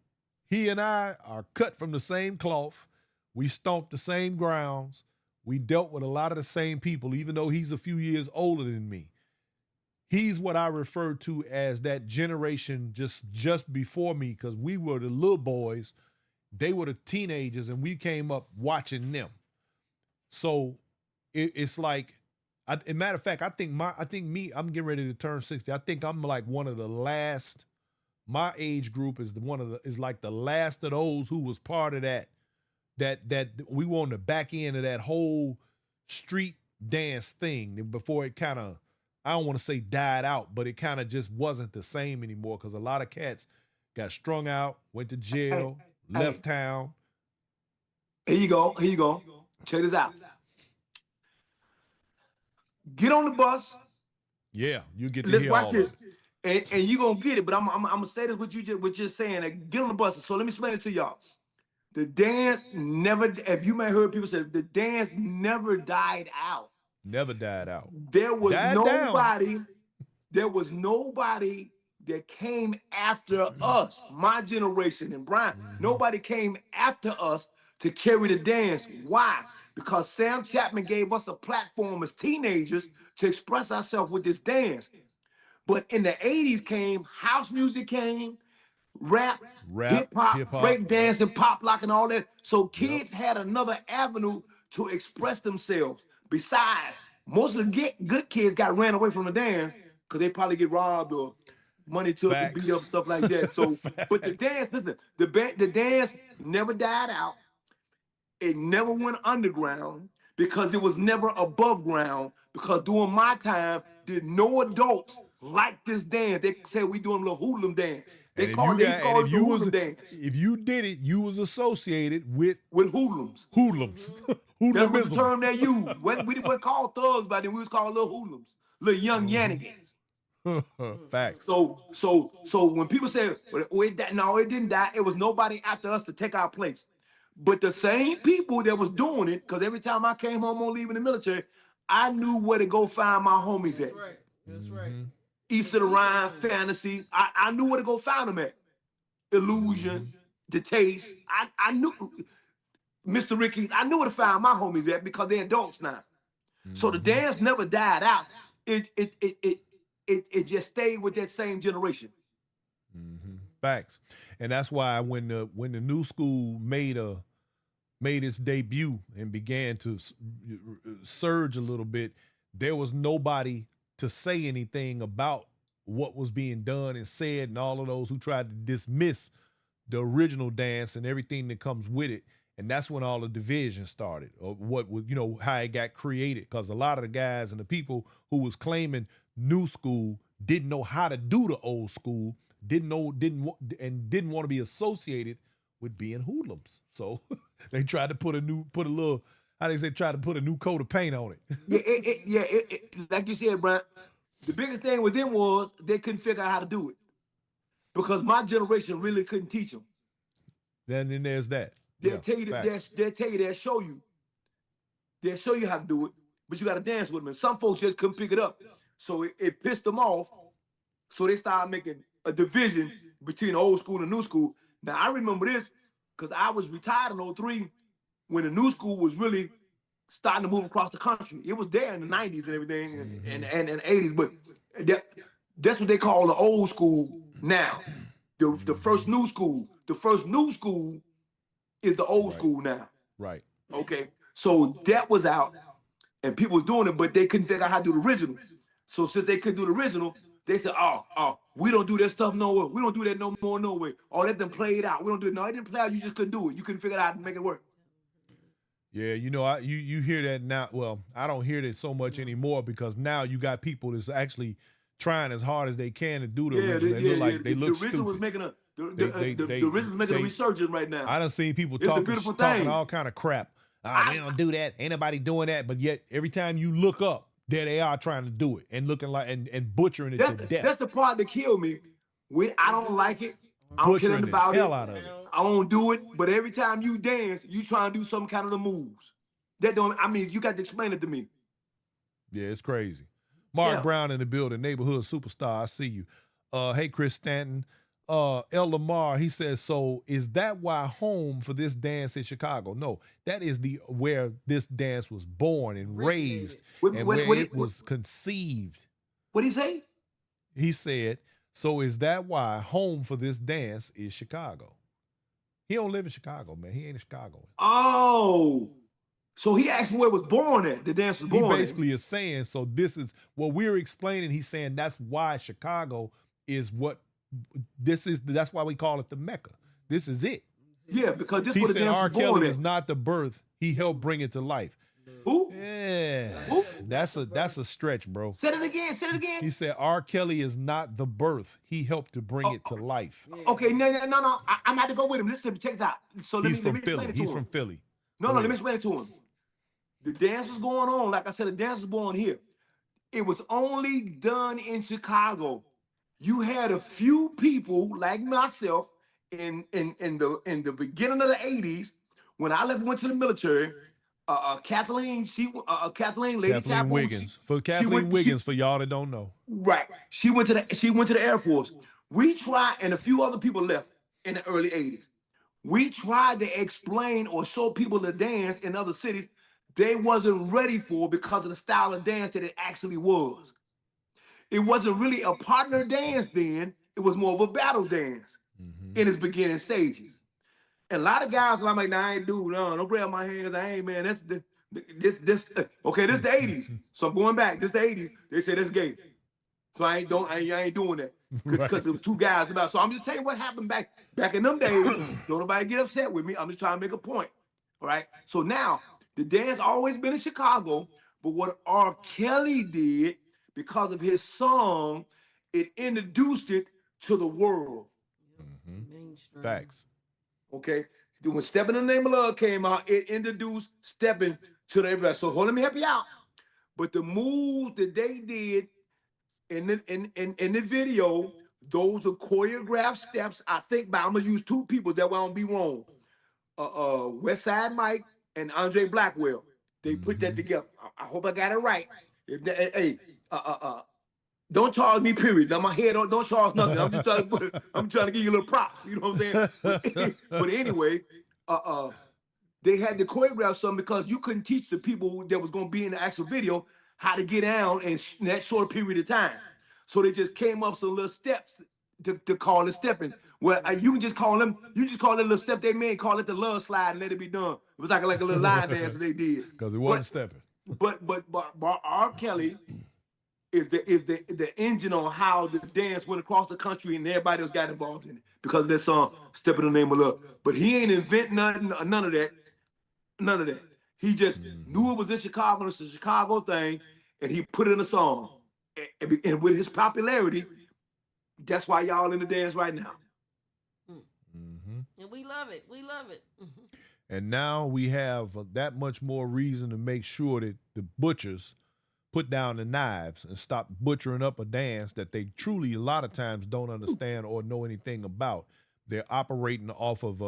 [SPEAKER 1] he and I are cut from the same cloth. We stomped the same grounds. We dealt with a lot of the same people, even though he's a few years older than me. He's what I refer to as that generation just before me, because we were the little boys, they were the teenagers, and we came up watching them. So it's like, as a matter of fact, I'm getting ready to turn 60. I think I'm like one of the last. My age group is like the last of those who was part of that we were on the back end of that whole street dance thing before it kind of, I don't want to say died out, but it kind of just wasn't the same anymore because a lot of cats got strung out, went to jail, left town.
[SPEAKER 2] Here you go. Check this out. Get on the bus.
[SPEAKER 1] Yeah, you get to
[SPEAKER 2] Let's
[SPEAKER 1] hear
[SPEAKER 2] watch
[SPEAKER 1] all
[SPEAKER 2] this.
[SPEAKER 1] of it.
[SPEAKER 2] And you're gonna get it, but I'm gonna say this what you're saying. Like, get on the bus. So let me explain it to y'all. The dance never, if you may have heard people say, the dance never died out.
[SPEAKER 1] Never died out.
[SPEAKER 2] There was
[SPEAKER 1] nobody.
[SPEAKER 2] There was nobody that came after us, my generation and Brian. Nobody came after us to carry the dance. Why? Because Sam Chapman gave us a platform as teenagers to express ourselves with this dance. But in the 80s house music came, rap, hip-hop, break dance, and pop lock and all that. So kids had another avenue to express themselves. Besides, most of the good kids got ran away from the dance because they probably get robbed or money took and beat up, stuff like that. So, but the dance, listen, the dance never died out. It never went underground because it was never above ground. Because during my time, did no adults like this dance. They said we doing a little hoodlum dance. They called it hoodlum dance.
[SPEAKER 1] If you did it, you was associated with
[SPEAKER 2] hoodlums.
[SPEAKER 1] Hoodlums.
[SPEAKER 2] That was the term they used. We weren't called thugs by then. We was called little hoodlums, little young yannigas.
[SPEAKER 1] Facts.
[SPEAKER 2] So when people say, well, it didn't die. It was nobody after us to take our place. But the same people that was doing it, because every time I came home on leaving the military, I knew where to go find my homies at.
[SPEAKER 3] That's right. That's right.
[SPEAKER 2] East of the Rhine, Fantasy. I knew where to go find them at. Illusion, The Taste. I knew Mr. Ricky. I knew where to find my homies at because they're adults now. So the dance never died out. It just stayed with that same generation.
[SPEAKER 1] Facts. And that's why when the new school made its debut and began to surge a little bit, there was nobody to say anything about what was being done and said, and all of those who tried to dismiss the original dance and everything that comes with it. And that's when all the division started, or what was, how it got created. Because a lot of the guys and the people who was claiming new school didn't know how to do the old school, didn't want to be associated with being hoodlums. So they tried to put a little, how they say, try to put a new coat of paint on it.
[SPEAKER 2] Like you said, Brian, the biggest thing with them was they couldn't figure out how to do it because my generation really couldn't teach them.
[SPEAKER 1] Then there's that.
[SPEAKER 2] They'll tell you they'll show you how to do it, but you got to dance with them. And some folks just couldn't pick it up. So it pissed them off. So they started making a division between the old school and new school. Now, I remember this because I was retired in 03 when the new school was really starting to move across the country. It was there in the 90s and everything and 80s, but that's what they call the old school now. The first new school. The first new school is the old school now.
[SPEAKER 1] Right.
[SPEAKER 2] Okay. So that was out and people was doing it, but they couldn't figure out how to do the original. So since they couldn't do the original, they said, oh, we don't do that stuff no way. We don't do that no more, no way. Oh, let them play it out. We don't do it. No, it didn't play out. You just couldn't do it. You couldn't figure out how to make it work.
[SPEAKER 1] Yeah, you hear that now. Well, I don't hear that so much anymore because now you got people that's actually trying as hard as they can to do the original. They look
[SPEAKER 2] the original was making the original's making a resurgence right now.
[SPEAKER 1] I done seen people talking all kind of crap. We don't do that. Ain't nobody doing that. But yet every time you look up, there they are trying to do it and looking like and butchering it to death.
[SPEAKER 2] That's the part that killed me. When I don't like it, I'm killing about it.
[SPEAKER 1] Out of it.
[SPEAKER 2] I won't do it. But every time you dance, you trying to do some kind of the moves. That don't. I mean, you got to explain it to me.
[SPEAKER 1] Yeah, it's crazy. Mark Brown in the building, neighborhood superstar. I see you. Hey, Chris Stanton. El Lamar, he says, so is that why home for this dance in Chicago? No, that is where this dance was born and raised and where it was conceived.
[SPEAKER 2] What did he say?
[SPEAKER 1] He said, so is that why home for this dance is Chicago? He don't live in Chicago, man. He ain't in Chicago.
[SPEAKER 2] Oh, so he asked where it was born at. The dance was born
[SPEAKER 1] He basically is saying, so this is what we're explaining. He's saying that's why Chicago is what that's why we call it the Mecca. This is it.
[SPEAKER 2] Yeah, because this
[SPEAKER 1] he
[SPEAKER 2] was the
[SPEAKER 1] said
[SPEAKER 2] dance
[SPEAKER 1] R.
[SPEAKER 2] was born
[SPEAKER 1] Kelly
[SPEAKER 2] at.
[SPEAKER 1] is not the birth. He helped bring it to life.
[SPEAKER 2] Who?
[SPEAKER 1] Yeah.
[SPEAKER 2] Who?
[SPEAKER 1] That's a stretch, bro.
[SPEAKER 2] Say it again. Say it again.
[SPEAKER 1] He said R. Kelly is not the birth. He helped to bring it to life.
[SPEAKER 2] Okay, no. I'm about to go with him. Listen, check this out. So let me explain it to him.
[SPEAKER 1] He's from Philly.
[SPEAKER 2] No, let me explain it to him. The dance was going on. Like I said, the dance was born here. It was only done in Chicago. You had a few people like myself in the beginning of the 80s when I went to the military. Kathleen
[SPEAKER 1] Wiggins. For y'all that don't know.
[SPEAKER 2] Right. She went to the Air Force. We tried, and a few other people left in the early 80s. We tried to explain or show people the dance in other cities. They wasn't ready for because of the style of dance that it actually was. It wasn't really a partner dance then. It was more of a battle dance in its beginning stages. And a lot of guys, I'm like, nah, I ain't do, no, don't grab my hands. I ain't, man, this okay, this the 80s. So I'm going back. This the 80s. They say that's gay. So I ain't doing that. Because there was two guys about. So I'm just telling you what happened back in them days. Don't nobody get upset with me. I'm just trying to make a point. All right. So now the dance always been in Chicago, but what R. Kelly did, because of his song, it introduced it to the world.
[SPEAKER 1] Facts.
[SPEAKER 2] Okay. When Steppin' in the Name of Love came out, it introduced Steppin' to the everybody. So let me help you out. But the moves that they did in the video, those are choreographed steps. I think, but I'm gonna use two people that way I don't be wrong. West Side Mike and Andre Blackwell. They put that together. I hope I got it right. Hey, don't charge me, period. Now my head don't charge nothing. I'm just trying to I'm trying to give you a little props. You know what I'm saying? But anyway, they had to choreograph something because you couldn't teach the people that was going to be in the actual video how to get down in that short period of time. So they just came up some little steps to call it stepping. Well, you can just call them, you just call it a little step they made, call it the love slide and let it be done. It was like a little line dance they did.
[SPEAKER 1] Because it wasn't stepping.
[SPEAKER 2] But R. Kelly is the engine on how the dance went across the country and everybody else got involved in it because of that song, Stepping in the Name of Love. But he ain't invent nothing, none of that. None of that. He just knew it was in Chicago, it's a Chicago thing, and he put it in a song. And with his popularity, that's why y'all in the dance right now.
[SPEAKER 3] And we love it. We love it.
[SPEAKER 1] And now we have that much more reason to make sure that the butchers put down the knives and stop butchering up a dance that they truly a lot of times don't understand or know anything about. They're operating off of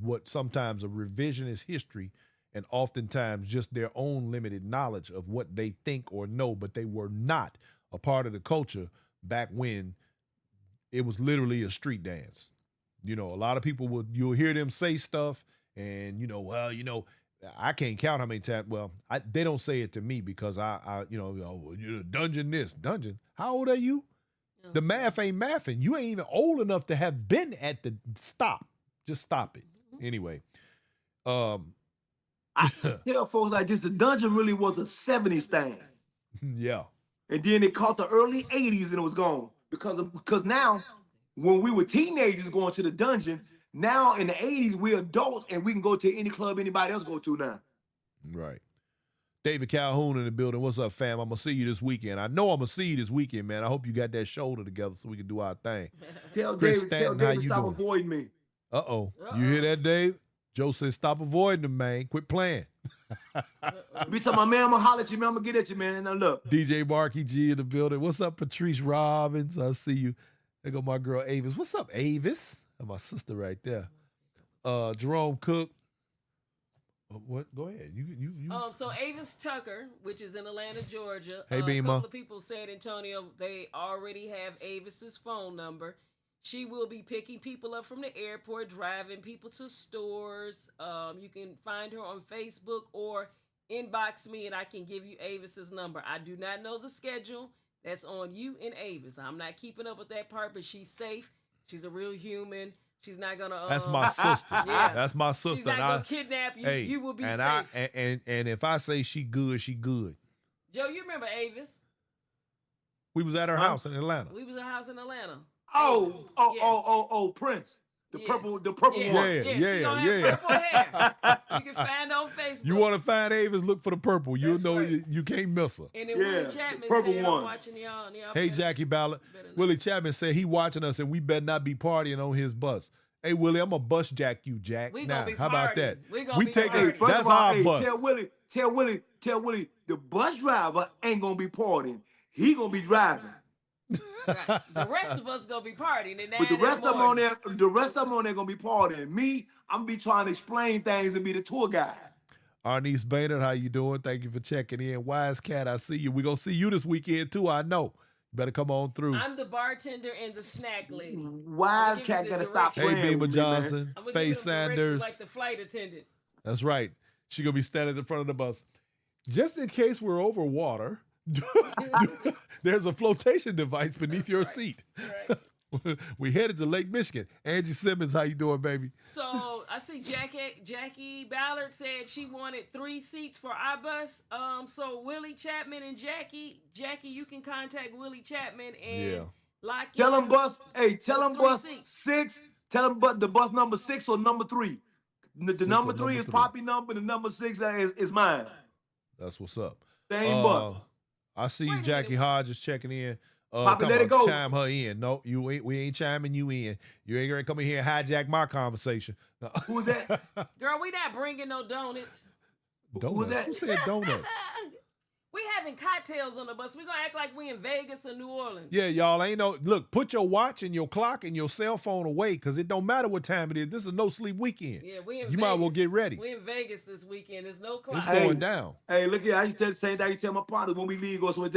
[SPEAKER 1] what sometimes a revisionist history and oftentimes just their own limited knowledge of what they think or know, but they were not a part of the culture back when it was literally a street dance. You know, a lot of people you'll hear them say stuff and, I can't count how many times. Well, they don't say it to me because you're dungeon this, dungeon. How old are you? Oh. The math ain't mathing. You ain't even old enough to have been at the stop. Just stop it. Anyway.
[SPEAKER 2] I tell folks like this, the dungeon really was a 70s thing.
[SPEAKER 1] Yeah.
[SPEAKER 2] And then it caught the early 80s and it was gone. Because now, when we were teenagers going to the dungeon, now in the 80s, we're adults and we can go to any club anybody else go to now.
[SPEAKER 1] Right. David Calhoun in the building. What's up, fam? I'm going to see you this weekend. I know I'm going to see you this weekend, man. I hope you got that shoulder together so we can do our thing.
[SPEAKER 2] Tell David stop avoiding me.
[SPEAKER 1] Uh-oh. You hear that, Dave? Joe says stop avoiding him, man. Quit playing.
[SPEAKER 2] Be telling my man, I'm going to holler at you, man. I'm going to get at you, man. Now look.
[SPEAKER 1] DJ Marky G in the building. What's up, Patrice Robbins? I see you. There go my girl Avis. What's up, Avis? That's my sister right there. Jerome Cook. What? Go ahead. You.
[SPEAKER 3] So Avis Tucker, which is in Atlanta, Georgia.
[SPEAKER 1] Hey, Beema.
[SPEAKER 3] A couple of people said, Antonio, they already have Avis's phone number. She will be picking people up from the airport, driving people to stores. You can find her on Facebook or inbox me, and I can give you Avis's number. I do not know the schedule. That's on you and Avis. I'm not keeping up with that part, but she's safe. She's a real human. She's not gonna.
[SPEAKER 1] That's my sister.
[SPEAKER 3] Yeah,
[SPEAKER 1] that's my sister.
[SPEAKER 3] She's not gonna kidnap you.
[SPEAKER 1] Hey,
[SPEAKER 3] you will be
[SPEAKER 1] safe.
[SPEAKER 3] And
[SPEAKER 1] if I say she good, she good.
[SPEAKER 3] Joe, you remember Avis?
[SPEAKER 1] We was at her house in Atlanta.
[SPEAKER 3] We was at her house in Atlanta.
[SPEAKER 2] Prince. The purple one.
[SPEAKER 1] Yeah.
[SPEAKER 3] Purple hair. You can find her on Facebook.
[SPEAKER 1] You want to find Avis, look for the purple. You'll know
[SPEAKER 3] right.
[SPEAKER 1] you can't miss her.
[SPEAKER 3] And then Willie Chapman
[SPEAKER 2] purple
[SPEAKER 3] said,
[SPEAKER 2] one.
[SPEAKER 3] I'm watching y'all.
[SPEAKER 1] Hey, Jackie Ballard. Willie Chapman said he watching us and we better not be partying on his bus. Hey, Willie, I'm going to bus jack you, Jack.
[SPEAKER 3] We
[SPEAKER 1] now,
[SPEAKER 3] gonna be
[SPEAKER 1] how about that?
[SPEAKER 3] We take it.
[SPEAKER 1] That's our bus.
[SPEAKER 2] Tell Willie, the bus driver ain't going to be partying. He going to be driving.
[SPEAKER 3] Right. The rest of us gonna be partying, and
[SPEAKER 2] but the rest of them on there gonna be partying. Me, I'm gonna be trying to explain things and be the tour guide.
[SPEAKER 1] Arnice Baynard, how you doing? Thank you for checking in. Wise Cat, I see you. We're gonna see you this weekend too. I know. You better come on through.
[SPEAKER 3] I'm the bartender and the snack lady.
[SPEAKER 2] Wise Cat gotta stop playing.
[SPEAKER 1] Hey, Beamer
[SPEAKER 2] with
[SPEAKER 1] Johnson,
[SPEAKER 3] me,
[SPEAKER 1] Faye Sanders,
[SPEAKER 3] like the flight attendant.
[SPEAKER 1] That's right. She gonna be standing in front of the bus, just in case we're over water. There's a flotation device beneath your seat. Right. We headed to Lake Michigan. Angie Simmons, how you doing, baby?
[SPEAKER 3] So I see Jackie Ballard said she wanted 3 seats for our bus. So Willie Chapman and Jackie, you can contact Willie Chapman and lock in.
[SPEAKER 2] Tell him bus
[SPEAKER 3] 6.
[SPEAKER 2] 6. Tell him the bus number 6 or number 3. The number 3 is Poppy number. The number 6 is mine.
[SPEAKER 1] That's what's up.
[SPEAKER 2] Same bus.
[SPEAKER 1] I see Jackie Hodges checking in.
[SPEAKER 2] Poppy, let it go.
[SPEAKER 1] Chime her in. No, we ain't chiming you in. You ain't gonna come in here and hijack my conversation. No.
[SPEAKER 2] Who's that?
[SPEAKER 3] Girl, we not bringing no donuts.
[SPEAKER 1] Donuts?
[SPEAKER 2] Who's that?
[SPEAKER 1] Who said donuts?
[SPEAKER 3] We having cocktails on the bus. We gonna act like we in Vegas or New Orleans.
[SPEAKER 1] Yeah, y'all ain't no look. Put your watch and your clock and your cell phone away, because it don't matter what time it is. This is no sleep weekend.
[SPEAKER 3] Yeah, we in
[SPEAKER 1] You
[SPEAKER 3] Vegas.
[SPEAKER 1] might well get ready.
[SPEAKER 3] We in Vegas this weekend. There's no clock.
[SPEAKER 1] It's going down.
[SPEAKER 2] Hey, look here. I used to tell the same thing. I used to tell my partners when we leave, go somewhere.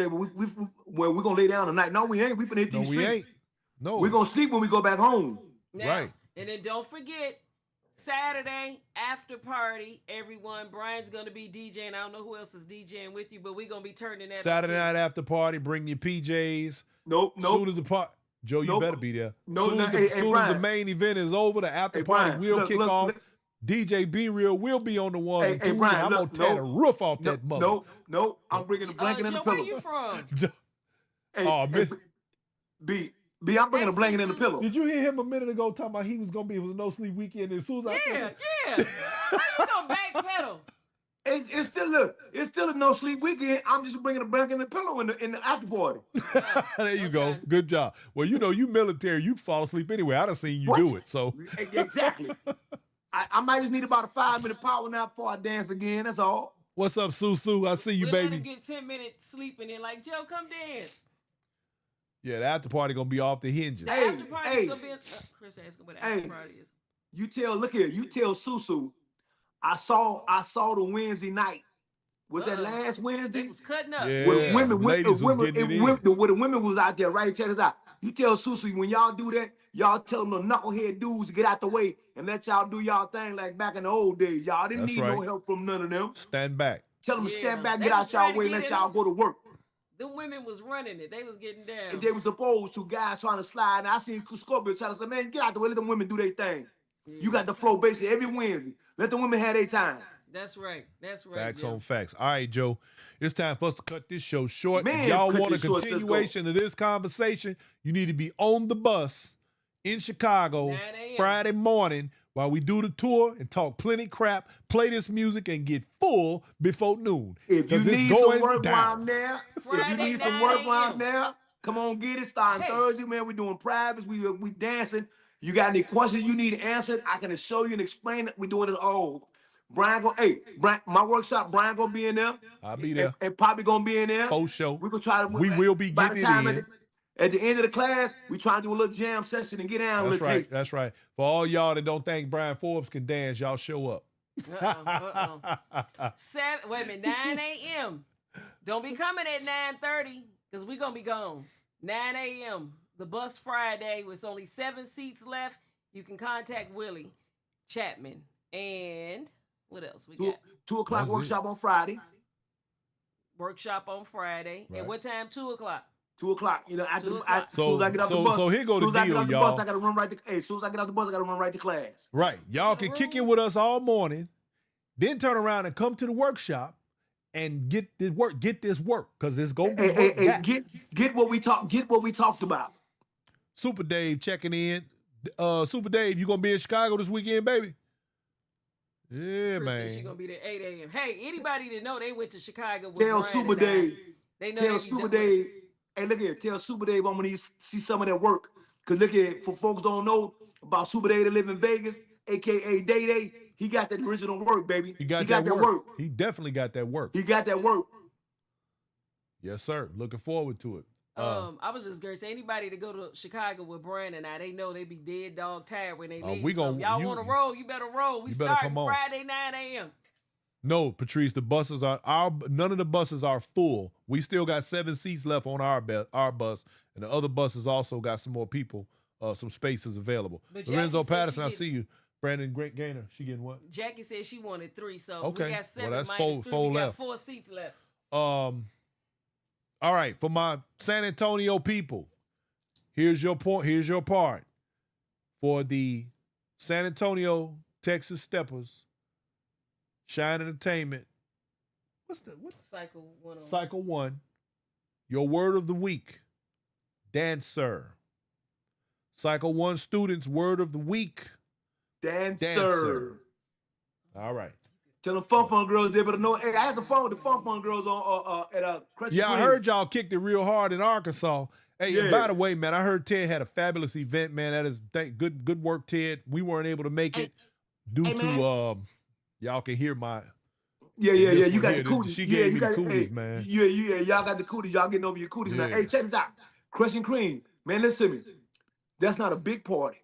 [SPEAKER 2] Well, we gonna lay down tonight. No, we ain't. We finna hit
[SPEAKER 1] No,
[SPEAKER 2] these
[SPEAKER 1] we
[SPEAKER 2] streets.
[SPEAKER 1] ain't. No,
[SPEAKER 2] We gonna sleep when we go back home.
[SPEAKER 3] Now,
[SPEAKER 1] Right.
[SPEAKER 3] And then don't forget, Saturday after party, everyone. Brian's gonna be DJing. I don't know who else is DJing with you, but we're gonna be turning that.
[SPEAKER 1] Saturday
[SPEAKER 3] up
[SPEAKER 1] night after party. Bring your PJs.
[SPEAKER 2] Nope.
[SPEAKER 1] Soon as the party, Joe, you
[SPEAKER 2] Nope.
[SPEAKER 1] better be there.
[SPEAKER 2] No,
[SPEAKER 1] soon
[SPEAKER 2] no,
[SPEAKER 1] as the,
[SPEAKER 2] hey,
[SPEAKER 1] soon as the
[SPEAKER 2] Brian.
[SPEAKER 1] main event is over, the after
[SPEAKER 2] Hey,
[SPEAKER 1] party
[SPEAKER 2] Brian,
[SPEAKER 1] will
[SPEAKER 2] look,
[SPEAKER 1] kick
[SPEAKER 2] look,
[SPEAKER 1] off.
[SPEAKER 2] look.
[SPEAKER 1] DJ B Real will be on the one.
[SPEAKER 2] Hey,
[SPEAKER 1] and
[SPEAKER 2] hey,
[SPEAKER 1] two,
[SPEAKER 2] Brian,
[SPEAKER 1] I'm
[SPEAKER 2] look,
[SPEAKER 1] gonna tear
[SPEAKER 2] no.
[SPEAKER 1] the roof off that mother.
[SPEAKER 2] No. I'm bringing the blanket and the
[SPEAKER 3] Joe, where
[SPEAKER 2] pillow.
[SPEAKER 3] you from?
[SPEAKER 2] Hey,
[SPEAKER 1] Oh,
[SPEAKER 2] hey,
[SPEAKER 1] man.
[SPEAKER 2] B, I'm bringing the blanket and the pillow.
[SPEAKER 1] Did you hear him a minute ago talking about he was gonna be? It was a no sleep weekend. And as soon as I said,
[SPEAKER 3] Yeah. How you gonna backpedal?
[SPEAKER 2] It's still a no sleep weekend. I'm just bringing the blanket and the pillow in the after party.
[SPEAKER 1] there you go,
[SPEAKER 3] Okay.
[SPEAKER 1] good job. Well, you know, you military, you fall asleep anyway. I done seen you
[SPEAKER 2] What?
[SPEAKER 1] do it. So
[SPEAKER 2] Exactly. I might just need about a 5-minute power nap before I dance again. That's all.
[SPEAKER 1] what's up, Susu? I see you,
[SPEAKER 3] We'll let
[SPEAKER 1] baby.
[SPEAKER 3] him get 10 minutes sleep and then like, Joe, come dance.
[SPEAKER 1] Yeah, the after party gonna be off the hinges.
[SPEAKER 3] The
[SPEAKER 2] Hey,
[SPEAKER 3] after party
[SPEAKER 2] hey.
[SPEAKER 3] is gonna be. Chris asked him what the after
[SPEAKER 2] Hey.
[SPEAKER 3] party is.
[SPEAKER 2] You tell Susu. I saw the Wednesday night. Was that last Wednesday?
[SPEAKER 3] It was cutting up.
[SPEAKER 1] Yeah.
[SPEAKER 2] Where women,
[SPEAKER 1] ladies was getting it in.
[SPEAKER 2] where the women was out there, right? Check this out. You tell Susu when y'all do that, y'all tell them the knucklehead dudes to get out the way and let y'all do y'all thing like back in the old days. Y'all didn't
[SPEAKER 1] That's
[SPEAKER 2] need no
[SPEAKER 1] right.
[SPEAKER 2] help from none of them.
[SPEAKER 1] Stand back.
[SPEAKER 2] Tell them to
[SPEAKER 3] Yeah.
[SPEAKER 2] stand back,
[SPEAKER 3] They
[SPEAKER 2] get
[SPEAKER 3] was
[SPEAKER 2] out
[SPEAKER 3] trying
[SPEAKER 2] y'all
[SPEAKER 3] to
[SPEAKER 2] way,
[SPEAKER 3] get
[SPEAKER 2] let
[SPEAKER 3] in
[SPEAKER 2] y'all
[SPEAKER 3] it.
[SPEAKER 2] go to work.
[SPEAKER 3] The women was running it. They was getting down.
[SPEAKER 2] And they was supposed to guys trying to slide. And I seen Scorpio trying to say, man, get out the way, let them women do their thing. You got the flow basically every Wednesday. Let the women have their time.
[SPEAKER 3] That's right. That's right.
[SPEAKER 1] Facts
[SPEAKER 3] Joe.
[SPEAKER 1] on facts. All right, Joe. It's time for us to cut this show short.
[SPEAKER 2] Man,
[SPEAKER 1] if y'all
[SPEAKER 2] cut
[SPEAKER 1] want a
[SPEAKER 2] this short, Cisco.
[SPEAKER 1] continuation of this conversation, you need to be on the bus in Chicago
[SPEAKER 3] 9 a.m.
[SPEAKER 1] Friday morning while we do the tour and talk plenty crap, play this music, and get full before noon.
[SPEAKER 2] If you
[SPEAKER 1] 'Cause it's
[SPEAKER 2] need
[SPEAKER 1] going
[SPEAKER 2] some work
[SPEAKER 1] down.
[SPEAKER 2] while I'm there, if you
[SPEAKER 3] Friday,
[SPEAKER 2] need some
[SPEAKER 3] 9
[SPEAKER 2] work while I'm
[SPEAKER 3] a.m.
[SPEAKER 2] there, come on, get it. Starting
[SPEAKER 3] Hey.
[SPEAKER 2] Thursday, man. We doing privates. We dancing. You got any questions you need answered? I can show you and explain it. We doing it all. Brian my workshop. Brian gonna be in there.
[SPEAKER 1] I'll be there.
[SPEAKER 2] And Poppy gonna be in there.
[SPEAKER 1] For sure.
[SPEAKER 2] We gonna try to.
[SPEAKER 1] We will be
[SPEAKER 2] by the
[SPEAKER 1] getting it
[SPEAKER 2] time
[SPEAKER 1] in.
[SPEAKER 2] At the end of the class, we try to do a little jam session and get down a
[SPEAKER 1] That's
[SPEAKER 2] little
[SPEAKER 1] right.
[SPEAKER 2] taste.
[SPEAKER 1] That's right. For all y'all that don't think Brian Forbes can dance, y'all show up.
[SPEAKER 3] Wait a minute, 9 a.m. Don't be coming at 9:30 because we're gonna be gone. 9 a.m. The bus Friday with only 7 seats left. You can contact Willie Chapman. And what else we got?
[SPEAKER 2] 2 o'clock
[SPEAKER 1] That's it.
[SPEAKER 2] workshop on Friday.
[SPEAKER 3] Workshop on Friday.
[SPEAKER 1] Right.
[SPEAKER 3] At what time? 2 o'clock.
[SPEAKER 2] 2 o'clock. You know,
[SPEAKER 3] 2 o'clock.
[SPEAKER 2] as soon as I get off the
[SPEAKER 1] So-
[SPEAKER 2] bus.
[SPEAKER 1] so here go the
[SPEAKER 2] as soon as I get
[SPEAKER 1] deal,
[SPEAKER 2] off the
[SPEAKER 1] y'all.
[SPEAKER 2] bus, I gotta run right to. Hey, as soon as I get off the bus, I gotta run right to class.
[SPEAKER 1] Right. Y'all can kick it with us all morning, then turn around and come to the workshop and get this work because it's gonna be work
[SPEAKER 2] Hey,
[SPEAKER 1] back.
[SPEAKER 2] get what we talked about.
[SPEAKER 1] Super Dave checking in. Super Dave, you gonna be in Chicago this weekend, baby? Yeah,
[SPEAKER 3] Chris said she
[SPEAKER 1] man.
[SPEAKER 3] gonna be there 8 a.m. Hey, anybody that know they went to Chicago with
[SPEAKER 2] Tell
[SPEAKER 3] Brian
[SPEAKER 2] Super
[SPEAKER 3] and I,
[SPEAKER 2] Dave.
[SPEAKER 3] they know
[SPEAKER 2] Tell
[SPEAKER 3] they be
[SPEAKER 2] Super
[SPEAKER 3] doing-
[SPEAKER 2] Dave. Hey, look here. Tell Super Dave I'm gonna see some of that work. Cause look here, for folks don't know about Super Dave that live in Vegas, aka Day Day, he got that original work, baby.
[SPEAKER 1] He got that work. He definitely got that work.
[SPEAKER 2] He got that work.
[SPEAKER 1] Yes, sir. Looking forward to it.
[SPEAKER 3] I was just gonna say anybody to go to Chicago with Brian and I, they know they be dead dog tired when they leave.
[SPEAKER 1] we
[SPEAKER 3] So
[SPEAKER 1] gon-
[SPEAKER 3] if y'all
[SPEAKER 1] you-
[SPEAKER 3] want to roll, you better roll. We
[SPEAKER 1] you better
[SPEAKER 3] start
[SPEAKER 1] come on.
[SPEAKER 3] Friday 9 a.m.
[SPEAKER 1] No, Patrice, the buses are none of the buses are full. We still got 7 seats left on our bus, and the other buses also got some more people, some spaces available.
[SPEAKER 3] But Jackie
[SPEAKER 1] Lorenzo
[SPEAKER 3] said she
[SPEAKER 1] Patterson, I
[SPEAKER 3] get-
[SPEAKER 1] see you. Brandon Great Gainer, she getting what?
[SPEAKER 3] Jackie said she wanted 3, so if
[SPEAKER 1] Okay.
[SPEAKER 3] we got
[SPEAKER 1] Well,
[SPEAKER 3] 7
[SPEAKER 1] that's
[SPEAKER 3] minus
[SPEAKER 1] four-
[SPEAKER 3] 3.
[SPEAKER 1] four
[SPEAKER 3] We got
[SPEAKER 1] left.
[SPEAKER 3] 4 seats left.
[SPEAKER 1] All right, for my San Antonio people, here's your point. Here's your part for the San Antonio Texas Steppers, Shine Entertainment. What's
[SPEAKER 3] Cycle 1.
[SPEAKER 1] Cycle 1? Your word of the week, dancer. Cycle 1 students' word of the week,
[SPEAKER 2] Dancer.
[SPEAKER 1] dancer. All right.
[SPEAKER 2] Tell them fun girls they better know. Hey, I had some fun with the fun girls on at Crutchy
[SPEAKER 1] Yeah, I
[SPEAKER 2] Green.
[SPEAKER 1] heard y'all kicked it real hard in Arkansas. Hey, and
[SPEAKER 2] Yeah.
[SPEAKER 1] by the way, man, I heard Ted had a fabulous event, man. That is good work, Ted. We weren't able to make it due
[SPEAKER 2] Hey,
[SPEAKER 1] to
[SPEAKER 2] man.
[SPEAKER 1] y'all can hear my
[SPEAKER 2] Yeah,
[SPEAKER 1] And
[SPEAKER 2] yeah, yeah.
[SPEAKER 1] this
[SPEAKER 2] You
[SPEAKER 1] one
[SPEAKER 2] got
[SPEAKER 1] here,
[SPEAKER 2] the cooties.
[SPEAKER 1] she
[SPEAKER 2] Yeah,
[SPEAKER 1] gave
[SPEAKER 2] you
[SPEAKER 1] me the
[SPEAKER 2] got
[SPEAKER 1] cooties,
[SPEAKER 2] hey,
[SPEAKER 1] man.
[SPEAKER 2] yeah. Y'all got the cooties. Y'all getting over your cooties now.
[SPEAKER 1] Yeah.
[SPEAKER 2] Hey, check this out. Crush and cream, man. Listen to me. That's not a big party.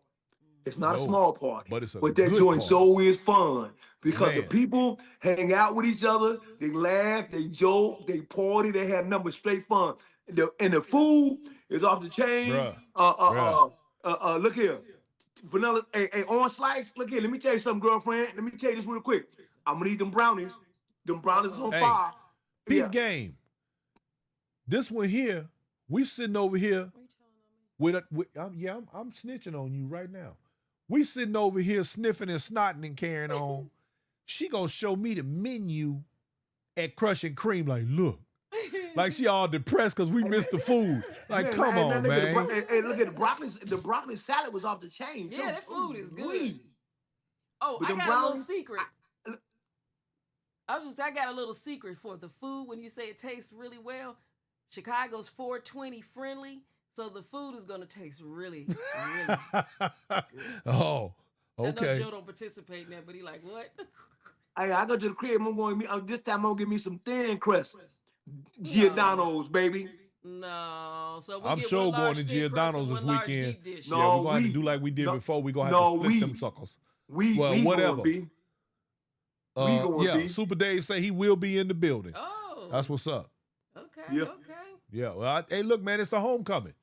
[SPEAKER 2] It's not a
[SPEAKER 1] No,
[SPEAKER 2] small party,
[SPEAKER 1] but it's a
[SPEAKER 2] but that
[SPEAKER 1] good
[SPEAKER 2] joint
[SPEAKER 1] party.
[SPEAKER 2] so is fun because the
[SPEAKER 1] Man,
[SPEAKER 2] people hang out with each other, they laugh, they joke, they party, they have nothing but straight fun. And the food is off the chain.
[SPEAKER 1] bruh, bruh.
[SPEAKER 2] Look here, vanilla, a orange slice. Look here, let me tell you something, girlfriend. Let me tell you this real quick. I'm gonna eat them brownies. Them brownies is on
[SPEAKER 1] Hey,
[SPEAKER 2] fire.
[SPEAKER 1] peep
[SPEAKER 2] Yeah,
[SPEAKER 1] game. This one here, we sitting over here I'm snitching on you right now. We sitting over here sniffing and snotting and carrying on. She gonna show me the menu at Crush and Cream. Like, look, like she all depressed because we missed the food. Like, come
[SPEAKER 2] man,
[SPEAKER 1] on,
[SPEAKER 2] look at
[SPEAKER 1] man.
[SPEAKER 2] look at the broccoli. The broccoli salad was off the chain.
[SPEAKER 3] Yeah, that food is good.
[SPEAKER 2] Wee.
[SPEAKER 3] Oh,
[SPEAKER 2] But
[SPEAKER 3] I
[SPEAKER 2] them
[SPEAKER 3] got a little
[SPEAKER 2] brownies,
[SPEAKER 3] secret. I got a little secret for the food. When you say it tastes really well, Chicago's 420 friendly, so the food is gonna taste really, really good.
[SPEAKER 1] Oh,
[SPEAKER 3] I know
[SPEAKER 1] okay.
[SPEAKER 3] Joe don't participate in that, but he like, what?
[SPEAKER 2] Hey, I go to the crib. I'm going to this time. I'm gonna give me some thin crust,
[SPEAKER 3] No.
[SPEAKER 2] Giordano's, baby.
[SPEAKER 3] No. So we
[SPEAKER 1] I'm
[SPEAKER 3] get
[SPEAKER 1] sure
[SPEAKER 3] one
[SPEAKER 1] going
[SPEAKER 3] large
[SPEAKER 1] to
[SPEAKER 3] thin crust and
[SPEAKER 1] Giordano's this
[SPEAKER 3] one large
[SPEAKER 1] weekend.
[SPEAKER 3] deep dish.
[SPEAKER 1] Yeah,
[SPEAKER 2] No,
[SPEAKER 1] we're gonna have to do like we did
[SPEAKER 2] no,
[SPEAKER 1] before. We're gonna have
[SPEAKER 2] no,
[SPEAKER 1] to split them suckers.
[SPEAKER 2] we
[SPEAKER 1] Well,
[SPEAKER 2] going
[SPEAKER 1] whatever.
[SPEAKER 2] B. We going
[SPEAKER 1] Yeah,
[SPEAKER 2] B.
[SPEAKER 1] Super Dave say he will be in the building.
[SPEAKER 3] Oh.
[SPEAKER 1] That's what's up.
[SPEAKER 3] Okay.
[SPEAKER 2] Yeah.
[SPEAKER 3] Okay.
[SPEAKER 1] Yeah. Well, hey, look, man, it's the homecoming.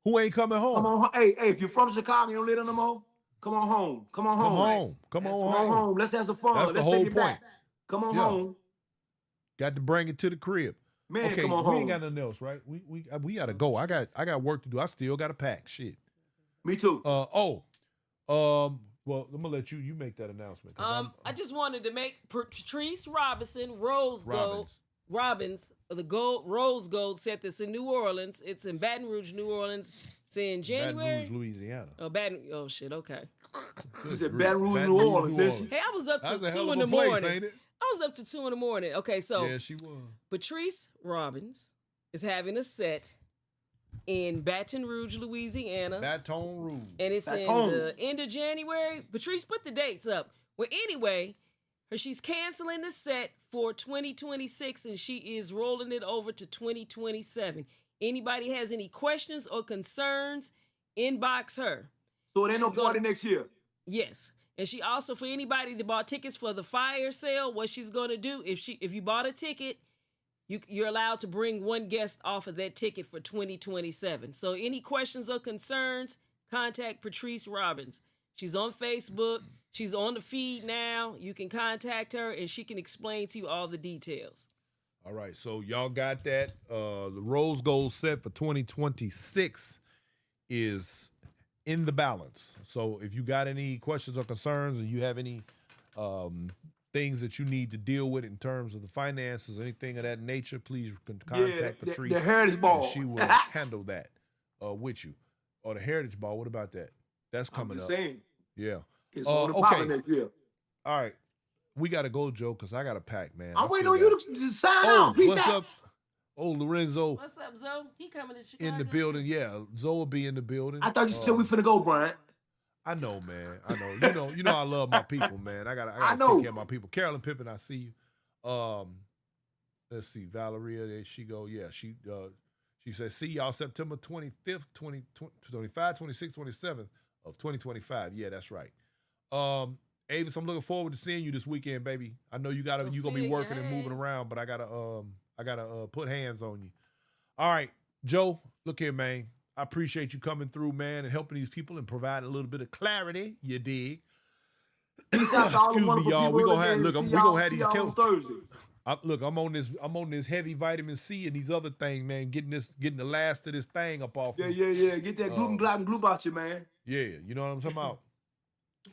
[SPEAKER 1] Who ain't coming
[SPEAKER 2] Come
[SPEAKER 1] home?
[SPEAKER 2] on, hey, if you're from Chicago, you don't live in no more. Come on home. Come on
[SPEAKER 1] Come
[SPEAKER 2] home.
[SPEAKER 1] home. Come
[SPEAKER 3] That's
[SPEAKER 1] on
[SPEAKER 2] Come on
[SPEAKER 1] home.
[SPEAKER 2] home. Let's have some fun.
[SPEAKER 1] That's the
[SPEAKER 2] Let's
[SPEAKER 1] whole
[SPEAKER 2] take it
[SPEAKER 1] point.
[SPEAKER 2] back. Come on
[SPEAKER 1] Yeah.
[SPEAKER 2] home,
[SPEAKER 1] Got to bring it to the crib.
[SPEAKER 2] man.
[SPEAKER 1] Okay,
[SPEAKER 2] Come on
[SPEAKER 1] we
[SPEAKER 2] home.
[SPEAKER 1] ain't got nothing else, right? We gotta go. I got work to do. I still got to pack. Shit.
[SPEAKER 2] Me too.
[SPEAKER 1] Well, I'm gonna let you make that announcement.
[SPEAKER 3] I just wanted to make Patrice Robinson Rose Gold
[SPEAKER 1] Robbins.
[SPEAKER 3] Robbins the gold Rose Gold set this in New Orleans. It's in Baton Rouge, New Orleans. It's in January.
[SPEAKER 1] Baton Rouge, Louisiana.
[SPEAKER 3] Oh shit. Okay.
[SPEAKER 2] You said Baton Rouge, New Orleans. Didn't she?
[SPEAKER 3] Hey, I was up to
[SPEAKER 1] That's a
[SPEAKER 3] 2
[SPEAKER 1] hell
[SPEAKER 3] in
[SPEAKER 1] of
[SPEAKER 3] the
[SPEAKER 1] a place,
[SPEAKER 3] morning.
[SPEAKER 1] ain't it?
[SPEAKER 3] I was up to 2 in the morning. Okay, so
[SPEAKER 1] Yeah, she was.
[SPEAKER 3] Patrice Robbins is having a set in Baton Rouge, Louisiana.
[SPEAKER 1] Baton Rouge.
[SPEAKER 3] And it's in the end of January. Patrice put the dates up. Well, anyway, she's canceling the set for 2026 and she is rolling it over to 2027. Anybody has any questions or concerns, inbox her.
[SPEAKER 2] So it ain't no party next year.
[SPEAKER 3] Yes. And she also, for anybody that bought tickets for the fire sale, what she's going to do, if you bought a ticket, you're allowed to bring one guest off of that ticket for 2027. So any questions or concerns, contact Patrice Robbins. She's on Facebook. She's on the feed now. You can contact her and she can explain to you all the details.
[SPEAKER 1] All right, so y'all got that. The Rose Gold set for 2026 is in the balance. So if you got any questions or concerns, or you have any things that you need to deal with in terms of the finances, anything of that nature, please contact Patrice.
[SPEAKER 2] The Heritage Ball.
[SPEAKER 1] And she will handle that with you. Or the Heritage Ball. What about that? That's coming
[SPEAKER 2] I'm just
[SPEAKER 1] up.
[SPEAKER 2] saying.
[SPEAKER 1] Yeah.
[SPEAKER 2] It's on the popping next year.
[SPEAKER 1] All right. We got to go, Joe, because I got to pack, man.
[SPEAKER 2] I'm waiting on you to sign out. Peace
[SPEAKER 1] what's
[SPEAKER 2] out.
[SPEAKER 1] up? Oh, Lorenzo.
[SPEAKER 3] What's up, Zoe? He coming to Chicago?
[SPEAKER 1] In the building. Yeah, Zoe will be in the building.
[SPEAKER 2] I thought you said we finna go, Brian.
[SPEAKER 1] I know, man. I know. You know I love my people, man. I gotta take care of my people. Carolyn Pippen, I see you. Let's see. Valeria, there she go. Yeah, she said, see y'all September 25th, 25, 26, 27th of 2025. Yeah, that's right. Avis, I'm looking forward to seeing you this weekend, baby. I know you're gonna be working and moving around, but I gotta put hands on you. All right, Joe, look here, man. I appreciate you coming through, man, and helping these people and providing a little bit of clarity. You dig? Excuse me, y'all. We gonna have these
[SPEAKER 2] on Thursday.
[SPEAKER 1] I'm on this heavy vitamin C and these other things, man. Getting the last of this thing up off.
[SPEAKER 2] Yeah. Get that gluten out you, man.
[SPEAKER 1] Yeah, you know what I'm talking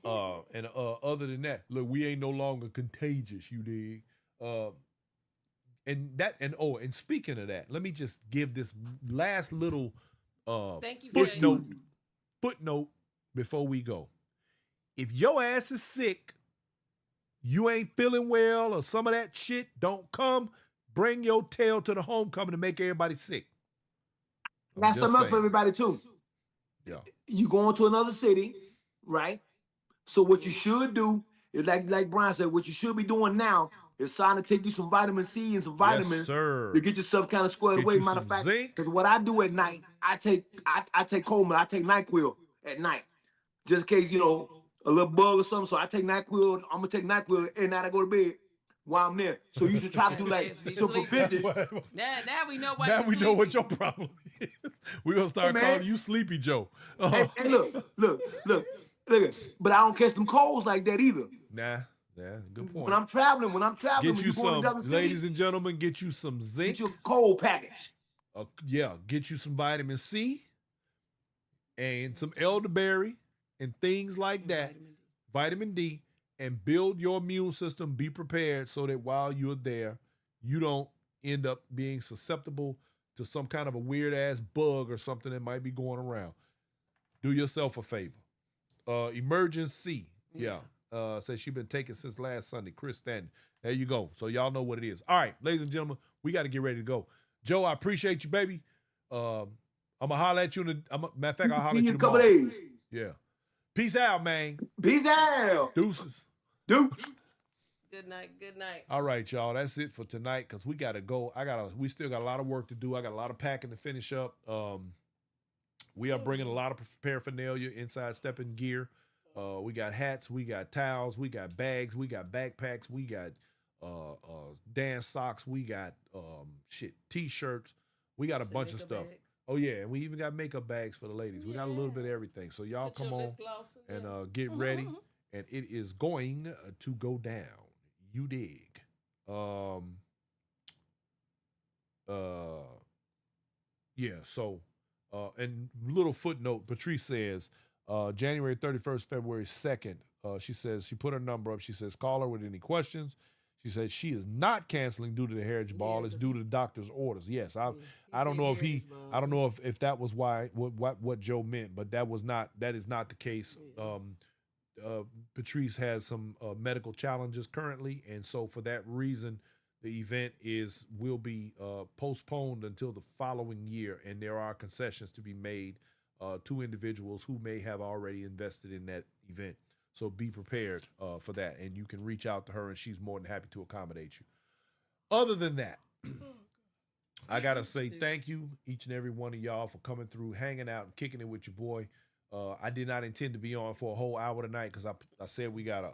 [SPEAKER 1] about. And other than that, look, we ain't no longer contagious. You dig? And speaking of that, let me just give this last little
[SPEAKER 3] Thank you,
[SPEAKER 1] footnote before we go. If your ass is sick, you ain't feeling well, or some of that shit, don't come. Bring your tail to the homecoming to make everybody sick.
[SPEAKER 2] That's something else for everybody too.
[SPEAKER 1] Yeah.
[SPEAKER 2] You going to another city, right? So what you should do It's like Brian said, what you should be doing now is trying to take you some vitamin C and some
[SPEAKER 1] Yes,
[SPEAKER 2] vitamins
[SPEAKER 1] sir.
[SPEAKER 2] to get yourself kind of squared
[SPEAKER 1] Get
[SPEAKER 2] away.
[SPEAKER 1] you
[SPEAKER 2] Matter
[SPEAKER 1] some
[SPEAKER 2] of fact,
[SPEAKER 1] zinc.
[SPEAKER 2] because what I do at night, I take Coleman, I take NyQuil at night, just in case, a little bug or something. So I take NyQuil. I'm gonna take NyQuil and now I go to bed while I'm there. So you should try to do like
[SPEAKER 3] Yes, be
[SPEAKER 2] some
[SPEAKER 3] sleeping.
[SPEAKER 2] preventive.
[SPEAKER 3] Now we know why
[SPEAKER 1] Now
[SPEAKER 3] you
[SPEAKER 1] we know what
[SPEAKER 3] sleepy.
[SPEAKER 1] your problem is. We're gonna start
[SPEAKER 2] Hey, man.
[SPEAKER 1] calling you Sleepy Joe.
[SPEAKER 2] And look. But I don't catch them colds like that either.
[SPEAKER 1] Nah, good point.
[SPEAKER 2] When I'm traveling,
[SPEAKER 1] Get
[SPEAKER 2] when
[SPEAKER 1] you
[SPEAKER 2] you go to
[SPEAKER 1] some,
[SPEAKER 2] another city,
[SPEAKER 1] ladies and gentlemen, get you some
[SPEAKER 2] get
[SPEAKER 1] zinc.
[SPEAKER 2] you a cold package.
[SPEAKER 1] Get you some vitamin C and some elderberry and things like that. Vitamin D, and build your immune system. Be prepared so that while you're there, you don't end up being susceptible to some kind of a weird ass bug or something that might be going around. Do yourself a favor. Emergency. Yeah. Says she's been taking since last Sunday. Chris Stanton. There you go. So y'all know what it is. All right, ladies and gentlemen, we got to get ready to go. Joe, I appreciate you, baby. I'm gonna holler at you matter of fact, I'll holler at you
[SPEAKER 2] in a couple
[SPEAKER 1] tomorrow.
[SPEAKER 2] days.
[SPEAKER 1] Yeah. Peace out, man.
[SPEAKER 2] Peace out.
[SPEAKER 1] Deuces.
[SPEAKER 2] Deuce.
[SPEAKER 3] Good night.
[SPEAKER 1] All right, y'all. That's it for tonight because we gotta go. We still got a lot of work to do. I got a lot of packing to finish up. We are bringing a lot of paraphernalia, inside stepping gear. We got hats, we got towels, we got bags, we got backpacks, we got dance socks, we got t-shirts. We got a bunch of stuff.
[SPEAKER 3] Bag.
[SPEAKER 1] Oh yeah, and we even got makeup bags for the ladies. We got a little bit of everything. So y'all
[SPEAKER 3] Put
[SPEAKER 1] come
[SPEAKER 3] your
[SPEAKER 1] on
[SPEAKER 3] lip gloss in
[SPEAKER 1] and
[SPEAKER 3] there.
[SPEAKER 1] get ready. And it is going to go down. You dig. Yeah, so and little footnote, Patrice says January 31st, February 2nd, she says she put her number up. She says call her with any questions. She said she is not canceling due to the Heritage Ball. It's due to the doctor's orders. Yes, I don't know if that was why what Joe meant, but that is not the case. Patrice has some medical challenges currently, and so for that reason, the event will be postponed until the following year, and there are concessions to be made to individuals who may have already invested in that event. So be prepared for that, and you can reach out to her, and she's more than happy to accommodate you. Other than that, I gotta say thank you, each and every one of y'all, for coming through, hanging out, and kicking it with your boy. I did not intend to be on for a whole hour tonight because I said we gotta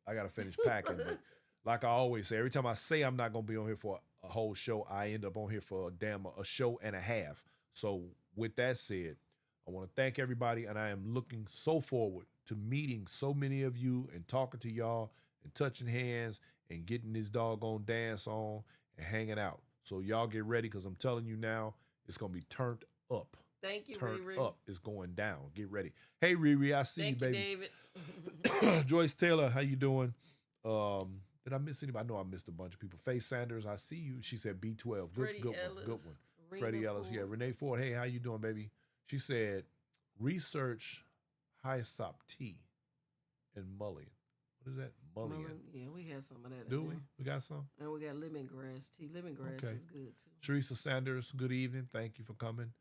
[SPEAKER 1] I gotta finish packing. But like I always say, every time I say I'm not gonna be on here for a whole show, I end up on here for a show and a half. So with that said, I want to thank everybody, and I am looking so forward to meeting so many of you and talking to y'all and touching hands and getting this doggone dance on and hanging out. So y'all get ready because I'm telling you now, it's gonna be turned up.
[SPEAKER 3] Thank you,
[SPEAKER 1] Turned
[SPEAKER 3] Riri.
[SPEAKER 1] up. It's going down. Get ready. Hey, Riri, I see
[SPEAKER 3] Thank
[SPEAKER 1] you,
[SPEAKER 3] you,
[SPEAKER 1] baby.
[SPEAKER 3] David.
[SPEAKER 1] Joyce Taylor, how you doing? Did I miss anybody? I know I missed a bunch of people. Faye Sanders, I see you. She said B12.
[SPEAKER 3] Freddie
[SPEAKER 1] Good
[SPEAKER 3] Ellis,
[SPEAKER 1] one.
[SPEAKER 3] Rena
[SPEAKER 1] Freddie Ellis,
[SPEAKER 3] Ford.
[SPEAKER 1] yeah. Renee Ford, hey, how you doing, baby? She said, research hyssop tea and mullein. What is that? Mullein.
[SPEAKER 3] Yeah, we had some of that.
[SPEAKER 1] Do we? We got some?
[SPEAKER 3] And we got lemongrass tea. Lemongrass
[SPEAKER 1] Okay.
[SPEAKER 3] is good too.
[SPEAKER 1] Teresa Sanders, good evening. Thank you for coming.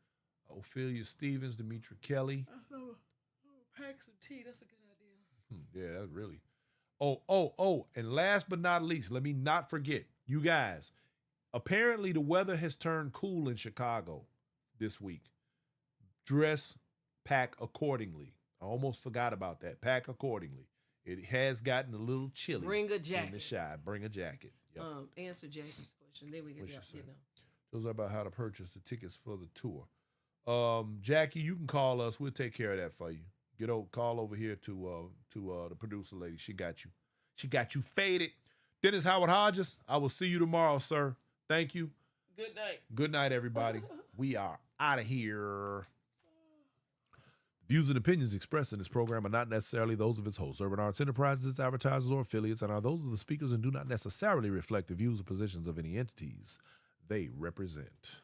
[SPEAKER 1] Ophelia Stevens, Demetra Kelly.
[SPEAKER 3] Pack some tea. That's a good idea.
[SPEAKER 1] Yeah, that's really. Oh, and last but not least, let me not forget, you guys, apparently the weather has turned cool in Chicago this week. Dress, pack accordingly. I almost forgot about that. Pack accordingly. It has gotten a little chilly.
[SPEAKER 3] Bring a
[SPEAKER 1] In the
[SPEAKER 3] jacket.
[SPEAKER 1] shy. Bring a jacket. Yep.
[SPEAKER 3] Answer Jackie's question. Then we can
[SPEAKER 1] What'd
[SPEAKER 3] get
[SPEAKER 1] she say?
[SPEAKER 3] you know.
[SPEAKER 1] Those are about how to purchase the tickets for the tour. Jackie, you can call us. We'll take care of that for you. Call over here to the producer lady. She got you. She got you faded. Dennis Howard Hodges, I will see you tomorrow, sir. Thank you.
[SPEAKER 3] Good night.
[SPEAKER 1] Good night, everybody. We are out of here. Views and opinions expressed in this program are not necessarily those of its hosts, Urban Arts Enterprises, its advertisers, or affiliates, and are those of the speakers and do not necessarily reflect the views or positions of any entities they represent.